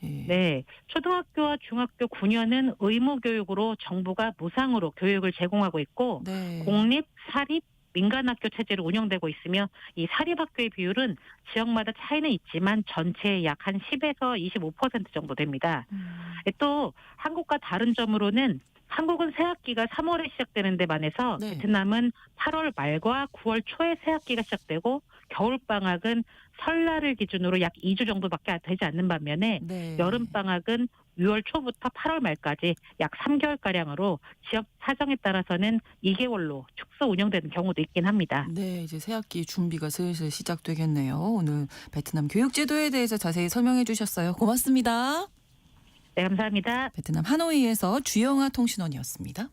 예. 네, 초등학교와 중학교 9년은 의무 교육으로 정부가 무상으로 교육을 제공하고 있고 네. 공립, 사립, 민간학교 체제로 운영되고 있으며 이 사립학교의 비율은 지역마다 차이는 있지만 전체의 약 한 10에서 25% 정도 됩니다. 또 한국과 다른 점으로는 한국은 새학기가 3월에 시작되는 데 반해서 네. 베트남은 8월 말과 9월 초에 새학기가 시작되고 겨울방학은 설날을 기준으로 약 2주 정도밖에 되지 않는 반면에 네. 여름방학은 6월 초부터 8월 말까지 약 3개월가량으로 지역 사정에 따라서는 2개월로 축소 운영되는 경우도 있긴 합니다. 네, 이제 새학기 준비가 슬슬 시작되겠네요. 오늘 베트남 교육제도에 대해서 자세히 설명해 주셨어요. 고맙습니다. 네, 감사합니다. 베트남 하노이에서 주영아 통신원이었습니다.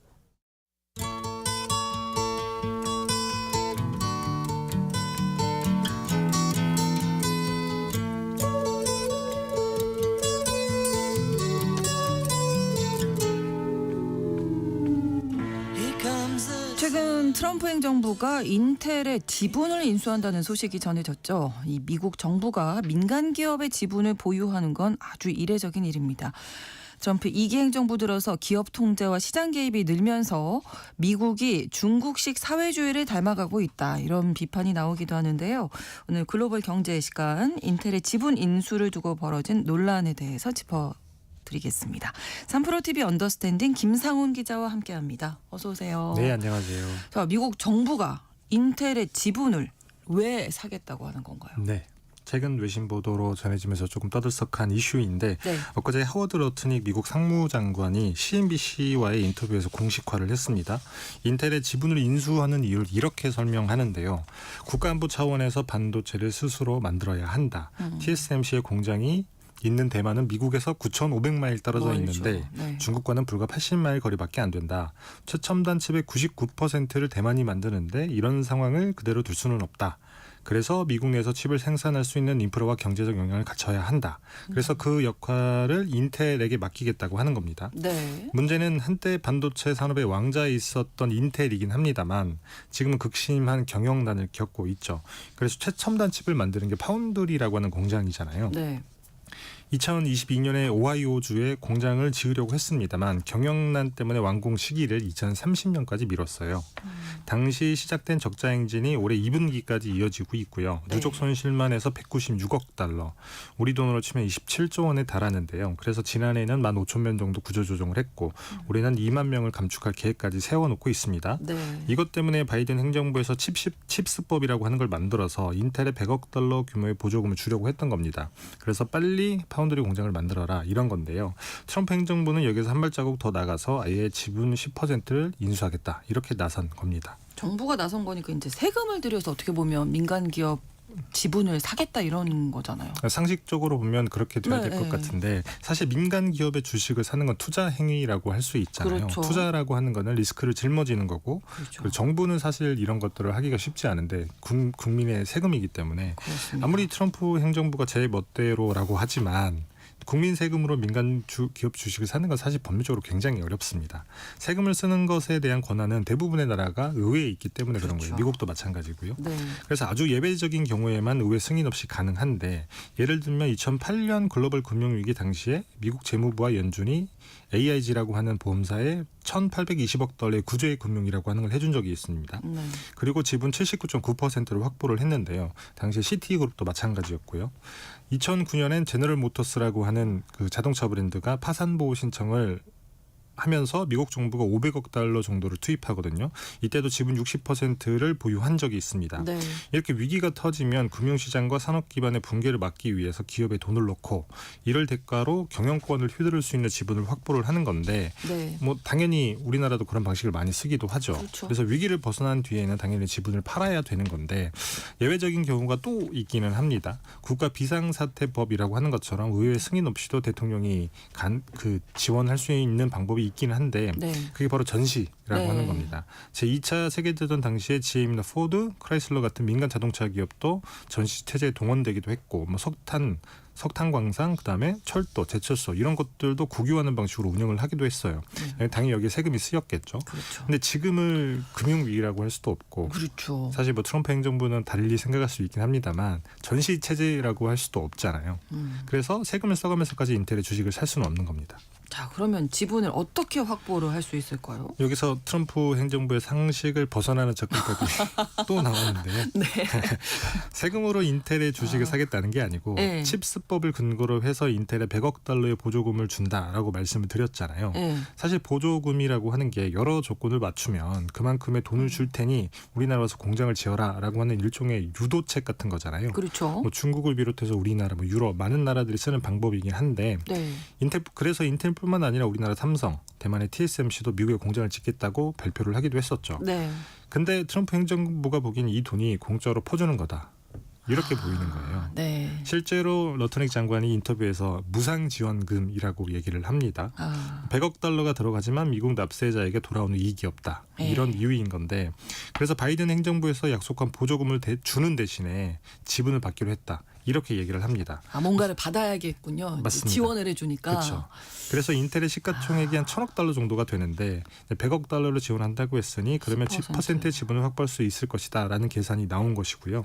최근 트럼프 행정부가 인텔의 지분을 인수한다는 소식이 전해졌죠. 이 미국 정부가 민간 기업의 지분을 보유하는 건 아주 이례적인 일입니다. 트럼프 2기 행정부 들어서 기업 통제와 시장 개입이 늘면서 미국이 중국식 사회주의를 닮아가고 있다. 이런 비판이 나오기도 하는데요. 오늘 글로벌 경제 시간 인텔의 지분 인수를 두고 벌어진 논란에 대해서 짚어드리겠습니다. 3프로TV 언더스탠딩 김상훈 기자와 함께합니다. 어서 오세요. 네, 안녕하세요. 자, 미국 정부가 인텔의 지분을 왜 사겠다고 하는 건가요? 네. 최근 외신 보도로 전해지면서 조금 떠들썩한 이슈인데 네. 엊그제 하워드 러트닉 미국 상무장관이 CNBC와의 인터뷰에서 공식화를 했습니다. 인텔의 지분을 인수하는 이유를 이렇게 설명하는데요. 국가안보 차원에서 반도체를 스스로 만들어야 한다. TSMC의 공장이 있는 대만은 미국에서 9,500마일 떨어져 멀죠. 있는데 네. 중국과는 불과 80마일 거리밖에 안 된다. 최첨단 칩의 99%를 대만이 만드는데 이런 상황을 그대로 둘 수는 없다. 그래서 미국 내에서 칩을 생산할 수 있는 인프라와 경제적 역량을 갖춰야 한다. 그래서 그 역할을 인텔에게 맡기겠다고 하는 겁니다. 네. 문제는 한때 반도체 산업의 왕자에 있었던 인텔이긴 합니다만 지금은 극심한 경영난을 겪고 있죠. 그래서 최첨단 칩을 만드는 게 파운드리라고 하는 공장이잖아요. 네. 2022년에 오하이오주에 공장을 지으려고 했습니다만 경영난 때문에 완공 시기를 2030년까지 미뤘어요. 당시 시작된 적자 행진이 올해 2분기까지 이어지고 있고요. 네. 누적 손실만 해서 196억 달러, 우리 돈으로 치면 27조 원에 달하는데요. 그래서 지난해에는 15,000명 정도 구조조정을 했고 올해는 2만 명을 감축할 계획까지 세워놓고 있습니다. 네. 이것 때문에 바이든 행정부에서 칩스법이라고 하는 걸 만들어서 인텔에 100억 달러 규모의 보조금을 주려고 했던 겁니다. 그래서 빨리 파운드리 공장을 만들어라 이런 건데요. 트럼프 행정부는 여기서 한 발자국 더 나가서 아예 지분 10%를 인수하겠다 이렇게 나선 겁니다. 정부가 나선 거니까 이제 세금을 들여서 어떻게 보면 민간 기업 지분을 사겠다 이런 거잖아요. 상식적으로 보면 그렇게 돼야 네, 될 것 네. 같은데 사실 민간 기업의 주식을 사는 건 투자 행위라고 할 수 있잖아요. 그렇죠. 투자라고 하는 거는 리스크를 짊어지는 거고 그렇죠. 그리고 정부는 사실 이런 것들을 하기가 쉽지 않은데 국민의 세금이기 때문에 그렇습니다. 아무리 트럼프 행정부가 제 멋대로라고 하지만 국민 세금으로 민간 기업 주식을 사는 건 사실 법률적으로 굉장히 어렵습니다. 세금을 쓰는 것에 대한 권한은 대부분의 나라가 의회에 있기 때문에 그런 그렇죠. 거예요. 미국도 마찬가지고요. 네. 그래서 아주 예외적인 경우에만 의회 승인 없이 가능한데 예를 들면 2008년 글로벌 금융위기 당시에 미국 재무부와 연준이 AIG라고 하는 보험사에 1,820억 달러의 구제의 금융이라고 하는 걸 해준 적이 있습니다. 네. 그리고 지분 79.9%를 확보를 했는데요. 당시 시티그룹도 마찬가지였고요. 2009년엔 제너럴 모터스라고 하는 그 자동차 브랜드가 파산 보호 신청을 하면서 미국 정부가 500억 달러 정도를 투입하거든요. 이때도 지분 60%를 보유한 적이 있습니다. 네. 이렇게 위기가 터지면 금융시장과 산업 기반의 붕괴를 막기 위해서 기업에 돈을 넣고 이를 대가로 경영권을 휘두를 수 있는 지분을 확보를 하는 건데 네. 뭐 당연히 우리나라도 그런 방식을 많이 쓰기도 하죠. 그렇죠. 그래서 위기를 벗어난 뒤에는 당연히 지분을 팔아야 되는 건데 예외적인 경우가 또 있기는 합니다. 국가 비상사태법이라고 하는 것처럼 의회 승인 없이도 대통령이 지원할 수 있는 방법이 있기는 한데 네. 그게 바로 전시라고 네. 하는 겁니다. 제2차 세계대전 당시에 GM이나 포드, 크라이슬러 같은 민간 자동차 기업도 전시 체제에 동원되기도 했고 뭐 석탄 광산, 그다음에 철도, 제철소 이런 것들도 국유화하는 방식으로 운영을 하기도 했어요. 당연히 여기에 세금이 쓰였겠죠. 그렇죠. 근데 지금을 금융위기라고 할 수도 없고 그렇죠. 사실 뭐 트럼프 행정부는 달리 생각할 수 있긴 합니다만 전시 체제라고 할 수도 없잖아요. 그래서 세금을 써가면서까지 인텔의 주식을 살 수는 없는 겁니다. 자, 그러면 지분을 어떻게 확보를 할 수 있을까요? 여기서 트럼프 행정부의 상식을 벗어나는 접근법이 또 나오는데요. 네. 세금으로 인텔의 주식을 사겠다는 게 아니고 네. 칩스법을 근거로 해서 인텔에 100억 달러의 보조금을 준다라고 말씀을 드렸잖아요. 네. 사실 보조금이라고 하는 게 여러 조건을 맞추면 그만큼의 돈을 줄 테니 우리나라 와서 공장을 지어라라고 하는 일종의 유도책 같은 거잖아요. 그렇죠. 뭐 중국을 비롯해서 우리나라, 뭐 유럽 많은 나라들이 쓰는 방법이긴 한데 네. 그래서 인텔뿐만 아니라 우리나라 삼성, 대만의 TSMC도 미국에 공장을 짓겠다고 발표를 하기도 했었죠. 네. 근데 트럼프 행정부가 보기엔 이 돈이 공짜로 퍼주는 거다. 이렇게 보이는 거예요. 네. 실제로 러트닉 장관이 인터뷰에서 무상지원금이라고 얘기를 합니다. 100억 달러가 들어가지만 미국 납세자에게 돌아오는 이익이 없다. 이런 이유인 건데 그래서 바이든 행정부에서 약속한 보조금을 주는 대신에 지분을 받기로 했다. 이렇게 얘기를 합니다. 뭔가를 받아야겠군요. 맞습니다. 지원을 해주니까. 그렇죠. 그래서 인텔의 시가총액이 한 1,000억 달러 정도가 되는데 100억 달러를 지원한다고 했으니 그러면 10%의 지분을 확보할 수 있을 것이다라는 계산이 나온 것이고요.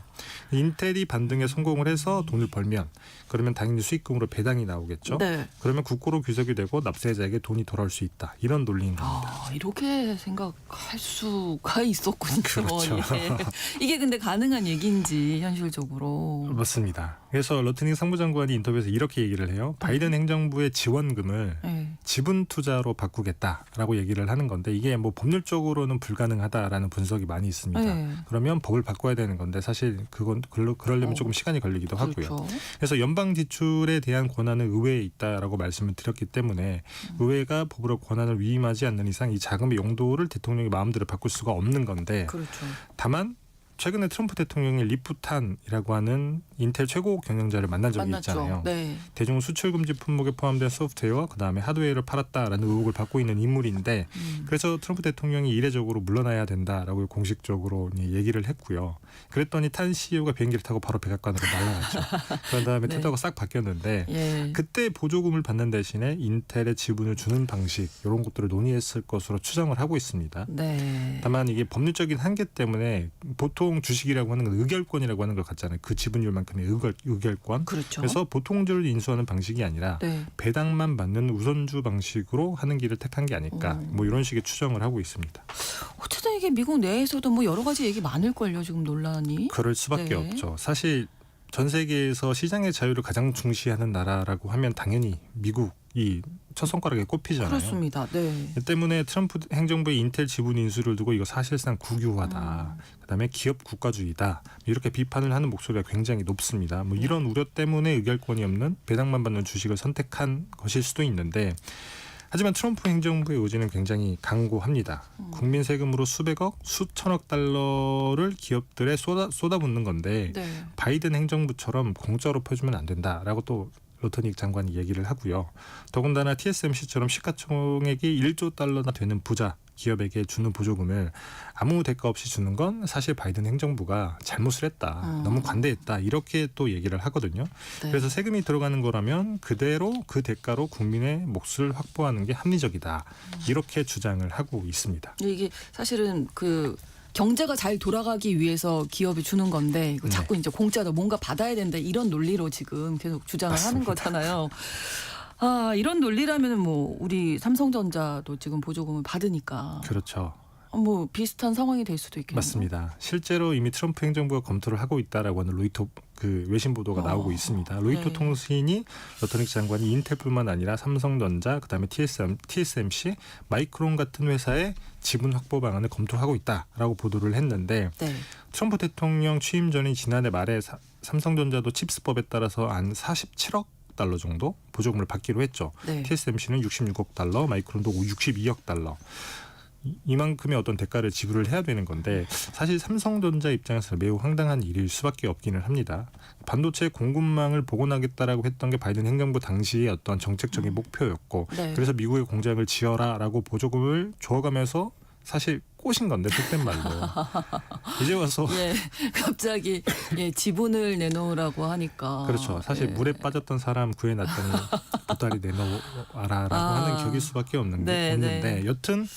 인텔이 반등에 성공을 해서 돈을 벌면 그러면 당연히 수익금으로 배당이 나오겠죠. 네. 그러면 국고로 귀속이 되고 납세자에게 돈이 돌아올 수 있다. 이런 논리인 겁니다. 이렇게 생각할 수가 있었군요. 그렇죠. 예. 이게 근데 가능한 얘기인지 현실적으로. 맞습니다. 그래서 러트닉 상무장관이 인터뷰에서 이렇게 얘기를 해요. 바이든 행정부의 지원금을 네. 지분 투자로 바꾸겠다라고 얘기를 하는 건데 이게 뭐 법률적으로는 불가능하다라는 분석이 많이 있습니다. 네. 그러면 법을 바꿔야 되는 건데 사실 그건 그러려면 조금 시간이 걸리기도 그렇죠. 하고요. 그래서 연방 지출에 대한 권한은 의회에 있다라고 말씀을 드렸기 때문에 의회가 법으로 권한을 위임하지 않는 이상 이 자금의 용도를 대통령이 마음대로 바꿀 수가 없는 건데 그렇죠. 다만 최근에 트럼프 대통령이 리프탄이라고 하는 인텔 최고 경영자를 만난 적이 만났죠. 있잖아요. 네. 대중 수출 금지 품목에 포함된 소프트웨어와 그다음에 하드웨어를 팔았다라는 의혹을 받고 있는 인물인데 그래서 트럼프 대통령이 이례적으로 물러나야 된다라고 공식적으로 얘기를 했고요. 그랬더니 탄 CEO가 비행기를 타고 바로 백악관으로 날아갔죠. 그런 다음에 네. 태도가 싹 바뀌었는데 예. 그때 보조금을 받는 대신에 인텔의 지분을 주는 방식 이런 것들을 논의했을 것으로 추정을 하고 있습니다. 네. 다만 이게 법률적인 한계 때문에 보통 주식이라고 하는 건 의결권이라고 하는 걸 갖잖아요. 그 지분율만큼의 의결권. 그렇죠. 그래서 보통주를 인수하는 방식이 아니라 네. 배당만 받는 우선주 방식으로 하는 길을 택한 게 아닐까. 뭐 이런 식의 추정을 하고 있습니다. 어쨌든 이게 미국 내에서도 뭐 여러 가지 얘기 많을걸요. 지금 논란이. 그럴 수밖에 네. 없죠. 사실 전 세계에서 시장의 자유를 가장 중시하는 나라라고 하면 당연히 미국이 첫 손가락에 꼽히잖아요. 그렇습니다. 네. 때문에 트럼프 행정부의 인텔 지분 인수를 두고 이거 사실상 국유화다. 그다음에 기업 국가주의다. 이렇게 비판을 하는 목소리가 굉장히 높습니다. 뭐 이런 우려 때문에 의결권이 없는 배당만 받는 주식을 선택한 것일 수도 있는데 하지만 트럼프 행정부의 의지는 굉장히 강고합니다. 국민 세금으로 수백억, 수천억 달러를 기업들에 쏟아붓는 건데 네. 바이든 행정부처럼 공짜로 퍼주면 안 된다라고 또 로터닉 장관이 얘기를 하고요. 더군다나 TSMC처럼 시가총액이 1조 달러나 되는 부자 기업에게 주는 보조금을 아무 대가 없이 주는 건 사실 바이든 행정부가 잘못을 했다. 너무 관대했다. 이렇게 또 얘기를 하거든요. 네. 그래서 세금이 들어가는 거라면 그대로 그 대가로 국민의 몫을 확보하는 게 합리적이다. 이렇게 주장을 하고 있습니다. 이게 사실은 그 경제가 잘 돌아가기 위해서 기업이 주는 건데 이거 자꾸 이제 공짜로 뭔가 받아야 된다 이런 논리로 지금 계속 주장을 하는 거잖아요. 아, 이런 논리라면 뭐 우리 삼성전자도 지금 보조금을 받으니까 그렇죠. 뭐 비슷한 상황이 될 수도 있겠네요. 맞습니다. 실제로 이미 트럼프 행정부가 검토를 하고 있다라고 하는 로이터 그 외신 보도가 나오고 있습니다. 로이터 네. 통신이 로터닉 장관이 인텔뿐만 아니라 삼성전자, 그다음에 TSMC, 마이크론 같은 회사의 지분 확보 방안을 검토하고 있다라고 보도를 했는데 네. 트럼프 대통령 취임 전인 지난해 말에 삼성전자도 칩스법에 따라서 한 47억 달러 정도 보조금을 받기로 했죠. 네. TSMC는 66억 달러, 마이크론도 62억 달러. 이만큼의 어떤 대가를 지불을 해야 되는 건데 사실 삼성전자 입장에서 매우 황당한 일일 수밖에 없기는 합니다. 반도체 공급망을 복원하겠다라고 했던 게 바이든 행정부 당시의 어떤 정책적인 목표였고 네. 그래서 미국의 공장을 지어라라고 보조금을 줘가면서 사실 꼬신 건데 속된 말로 이제 와서 예, 갑자기 예, 지분을 내놓으라고 하니까 그렇죠. 사실 예. 물에 빠졌던 사람 구해놨더니 보따리 내놓아라라고 하는 격일 수밖에 없는데 여튼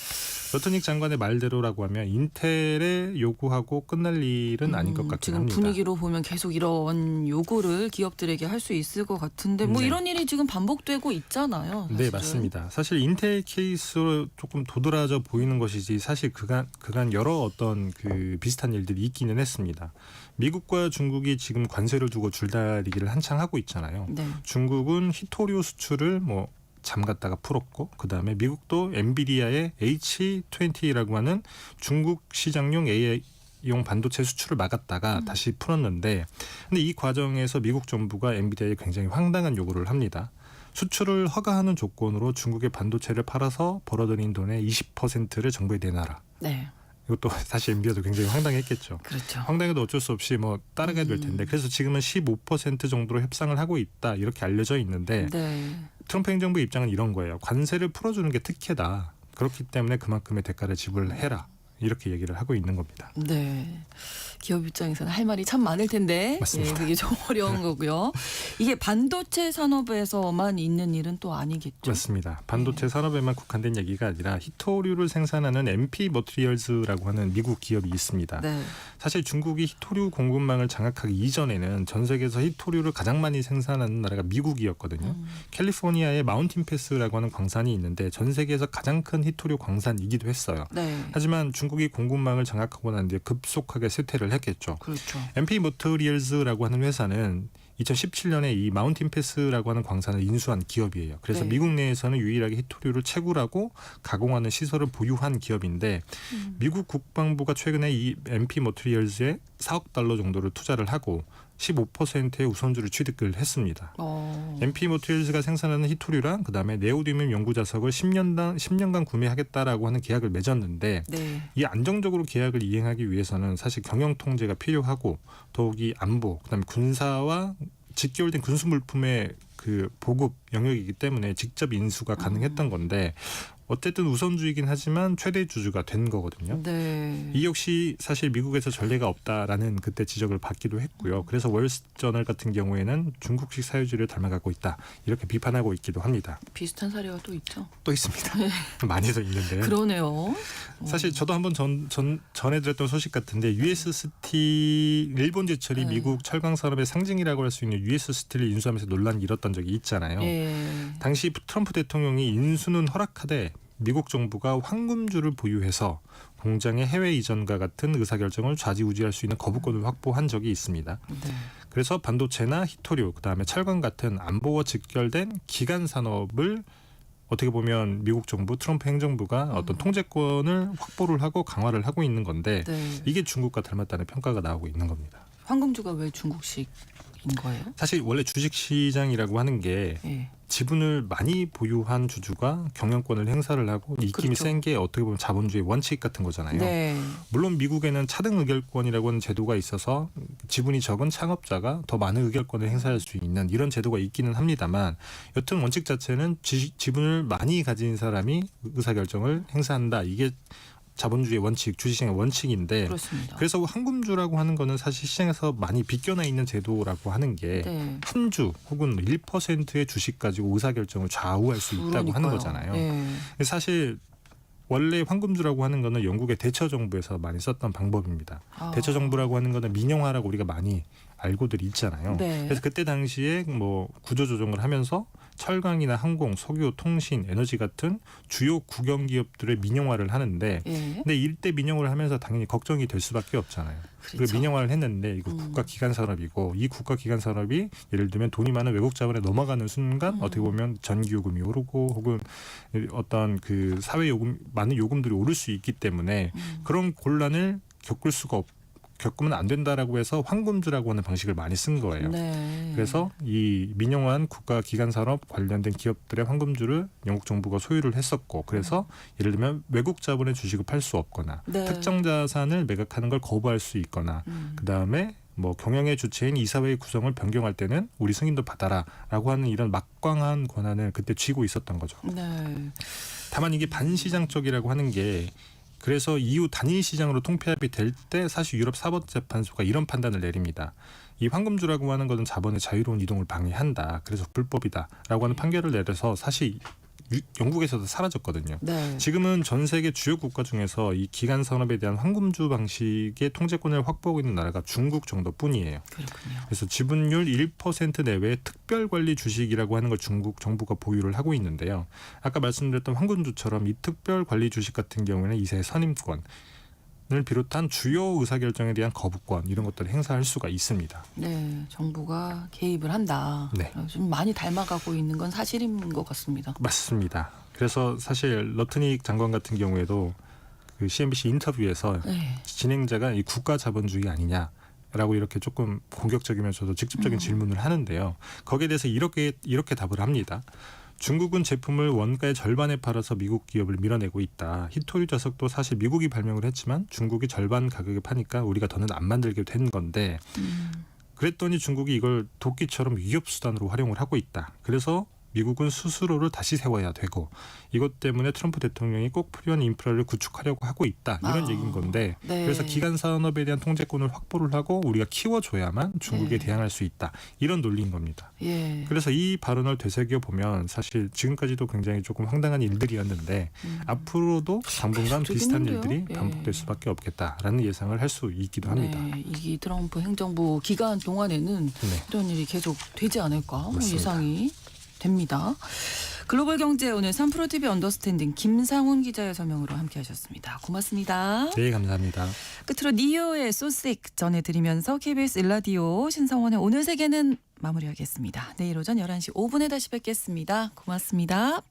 로터닉 장관의 말대로라고 하면 인텔에 요구하고 끝날 일은 아닌 것 같긴 지금 합니다. 분위기로 보면 계속 이런 요구를 기업들에게 할 수 있을 것 같은데 뭐 네. 이런 일이 지금 반복되고 있잖아요. 사실은. 네, 맞습니다. 사실 인텔 케이스로 조금 도드라져 보이는 것이지 사실 그간 여러 어떤 그 비슷한 일들이 있기는 했습니다. 미국과 중국이 지금 관세를 두고 줄다리기를 한창 하고 있잖아요. 네. 중국은 히토류 수출을 뭐 잠갔다가 풀었고 그다음에 미국도 엔비디아의 H20라고 하는 중국 시장용 AI용 반도체 수출을 막았다가 다시 풀었는데 근데 이 과정에서 미국 정부가 엔비디아에 굉장히 황당한 요구를 합니다. 수출을 허가하는 조건으로 중국의 반도체를 팔아서 벌어들인 돈의 20%를 정부에 내놔라. 네. 이것도 사실 엔비디아도 굉장히 황당했겠죠. 그렇죠. 황당해도 어쩔 수 없이 뭐 따라가야 될 텐데 그래서 지금은 15% 정도로 협상을 하고 있다 이렇게 알려져 있는데 네. 트럼프 행정부 입장은 이런 거예요. 관세를 풀어주는 게 특혜다. 그렇기 때문에 그만큼의 대가를 지불해라. 이렇게 얘기를 하고 있는 겁니다. 네. 기업 입장에서는 할 말이 참 많을 텐데 맞습니다. 예, 그게 좀 어려운 거고요. 이게 반도체 산업에서만 있는 일은 또 아니겠죠. 맞습니다. 반도체 산업에만 국한된 얘기가 아니라 히토류를 생산하는 MP 머티리얼즈라고 하는 미국 기업이 있습니다. 네. 사실 중국이 히토류 공급망을 장악하기 이전에는 전 세계에서 히토류를 가장 많이 생산하는 나라가 미국이었거든요. 캘리포니아의 마운틴 패스라고 하는 광산이 있는데 전 세계에서 가장 큰 히토류 광산이기도 했어요. 네. 하지만 중국이 공급망을 장악하고 난 뒤에 급속하게 쇠퇴를 했겠죠. 그렇죠. MP 머티리얼즈라고 하는 회사는 2017년에 이 마운틴 패스라고 하는 광산을 인수한 기업이에요. 그래서 네. 미국 내에서는 유일하게 히토류를 채굴하고 가공하는 시설을 보유한 기업인데 미국 국방부가 최근에 이 MP 머티리얼즈에 4억 달러 정도를 투자를 하고 15%의 우선주를 취득을 했습니다. 어. MP 모터리얼즈가 생산하는 히토류랑 그다음에 네오디뮴 연구 자석을 10년간 구매하겠다라고 하는 계약을 맺었는데 네. 이 안정적으로 계약을 이행하기 위해서는 사실 경영 통제가 필요하고 더욱이 안보, 그다음에 군사와 직결된 군수 물품의 그 보급 영역이기 때문에 직접 인수가 가능했던 건데 어쨌든 우선주이긴 하지만 최대 주주가 된 거거든요. 네. 이 역시 사실 미국에서 전례가 없다라는 그때 지적을 받기도 했고요. 그래서 월스트저널 같은 경우에는 중국식 사유주의를 닮아가고 있다 이렇게 비판하고 있기도 합니다. 비슷한 사례가 또 있죠. 또 있습니다. 많이 더 있는데요. 그러네요. 사실 저도 한번 전해드렸던 소식 같은데 US 스틸 일본 제철이 네. 미국 철강 산업의 상징이라고 할 수 있는 US 스틸을 인수하면서 논란이 일었던 적이 있잖아요. 예. 당시 트럼프 대통령이 인수는 허락하되 미국 정부가 황금주를 보유해서 공장의 해외 이전과 같은 의사결정을 좌지우지할 수 있는 거부권을 확보한 적이 있습니다. 네. 그래서 반도체나 히토류, 그다음에 철강 같은 안보와 직결된 기간 산업을 어떻게 보면 미국 정부 트럼프 행정부가 어떤 통제권을 확보를 하고 강화를 하고 있는 건데 네. 이게 중국과 닮았다는 평가가 나오고 있는 겁니다. 황금주가 왜 중국식인 거예요? 사실 원래 주식시장이라고 하는 게 예. 지분을 많이 보유한 주주가 경영권을 행사를 하고 입김이 그렇죠. 센 게 어떻게 보면 자본주의 원칙 같은 거잖아요. 네. 물론 미국에는 차등 의결권이라고 하는 제도가 있어서 지분이 적은 창업자가 더 많은 의결권을 행사할 수 있는 이런 제도가 있기는 합니다만 여튼 원칙 자체는 지분을 많이 가진 사람이 의사결정을 행사한다. 이게 자본주의 원칙, 주식시장의 원칙인데 그렇습니다. 그래서 황금주라고 하는 거는 사실 시장에서 많이 비껴나 있는 제도라고 하는 게 네. 한 주 혹은 1%의 주식 가지고 의사결정을 좌우할 수 있다고 하는 그러니까요. 거잖아요. 예. 사실 원래 황금주라고 하는 거는 영국의 대처 정부에서 많이 썼던 방법입니다. 아. 대처 정부라고 하는 거는 민영화라고 우리가 많이 알고들 있잖아요. 네. 그래서 그때 당시에 뭐 구조 조정을 하면서 철강이나 항공, 석유, 통신, 에너지 같은 주요 국영 기업들을 민영화를 하는데 예. 근데 이때 민영화를 하면서 당연히 걱정이 될 수밖에 없잖아요. 그렇죠. 그 민영화를 했는데 이거 국가 기관 산업이고 이 국가 기관 산업이 예를 들면 돈이 많은 외국 자본에 넘어가는 순간 어떻게 보면 전기 요금이 오르고 혹은 어떤 그 사회 요금 많은 요금들이 오를 수 있기 때문에 그런 곤란을 겪으면 안 된다라고 해서 황금주라고 하는 방식을 많이 쓴 거예요. 네. 그래서 이 민영화한 국가 기관 산업 관련된 기업들의 황금주를 영국 정부가 소유를 했었고 그래서 예를 들면 외국 자본의 주식을 팔 수 없거나 네. 특정 자산을 매각하는 걸 거부할 수 있거나 그다음에 뭐 경영의 주체인 이사회의 구성을 변경할 때는 우리 승인도 받아라라고 하는 이런 막강한 권한을 그때 쥐고 있었던 거죠. 네. 다만 이게 반시장적이라고 하는 게 그래서 EU 단일 시장으로 통폐합이 될 때 사실 유럽 사법재판소가 이런 판단을 내립니다. 이 황금주라고 하는 것은 자본의 자유로운 이동을 방해한다. 그래서 불법이다라고 하는 판결을 내려서 사실 영국에서도 사라졌거든요. 네. 지금은 전 세계 주요 국가 중에서 이 기간 산업에 대한 황금주 방식의 통제권을 확보하고 있는 나라가 중국 정도뿐이에요. 그렇군요. 그래서 지분율 1% 내외의 특별관리 주식이라고 하는 걸 중국 정부가 보유를 하고 있는데요. 아까 말씀드렸던 황금주처럼 이 특별관리 주식 같은 경우에는 이세 선임권을 비롯한 주요 의사결정에 대한 거부권 이런 것들을 행사할 수가 있습니다. 네, 정부가 개입을 한다. 네. 좀 많이 닮아가고 있는 건 사실인 것 같습니다. 맞습니다. 그래서 사실 러트닉 장관 같은 경우에도 그 CNBC 인터뷰에서 네. 진행자가 이 국가 자본주의 아니냐라고 이렇게 조금 공격적이면서도 직접적인 질문을 하는데요. 거기에 대해서 이렇게 답을 합니다. 중국은 제품을 원가의 절반에 팔아서 미국 기업을 밀어내고 있다. 히토류 자석도 사실 미국이 발명을 했지만 중국이 절반 가격에 파니까 우리가 더는 안 만들게 된 건데 그랬더니 중국이 이걸 도끼처럼 위협 수단으로 활용을 하고 있다. 그래서 미국은 스스로를 다시 세워야 되고 이것 때문에 트럼프 대통령이 꼭 필요한 인프라를 구축하려고 하고 있다. 이런 얘기인 건데 네. 그래서 기간 산업에 대한 통제권을 확보를 하고 우리가 키워줘야만 중국에 네. 대항할 수 있다. 이런 논리인 겁니다. 예. 그래서 이 발언을 되새겨 보면 사실 지금까지도 굉장히 조금 황당한 일들이었는데 앞으로도 당분간 비슷한 그렇겠는데요? 일들이 예. 반복될 수밖에 없겠다라는 예상을 할 수 있기도 합니다. 네, 이 트럼프 행정부 기간 동안에는 네. 이런 일이 계속 되지 않을까 맞습니다. 예상이 됩니다. 글로벌 경제 오늘 3프로TV 언더스탠딩 김상훈 기자의 설명으로 함께하셨습니다. 고맙습니다. 네, 감사합니다. 끝으로 니오의 소식 전해드리면서 KBS 일라디오 신성원의 오늘 세계는 마무리하겠습니다. 내일 오전 11시 5분에 다시 뵙겠습니다. 고맙습니다.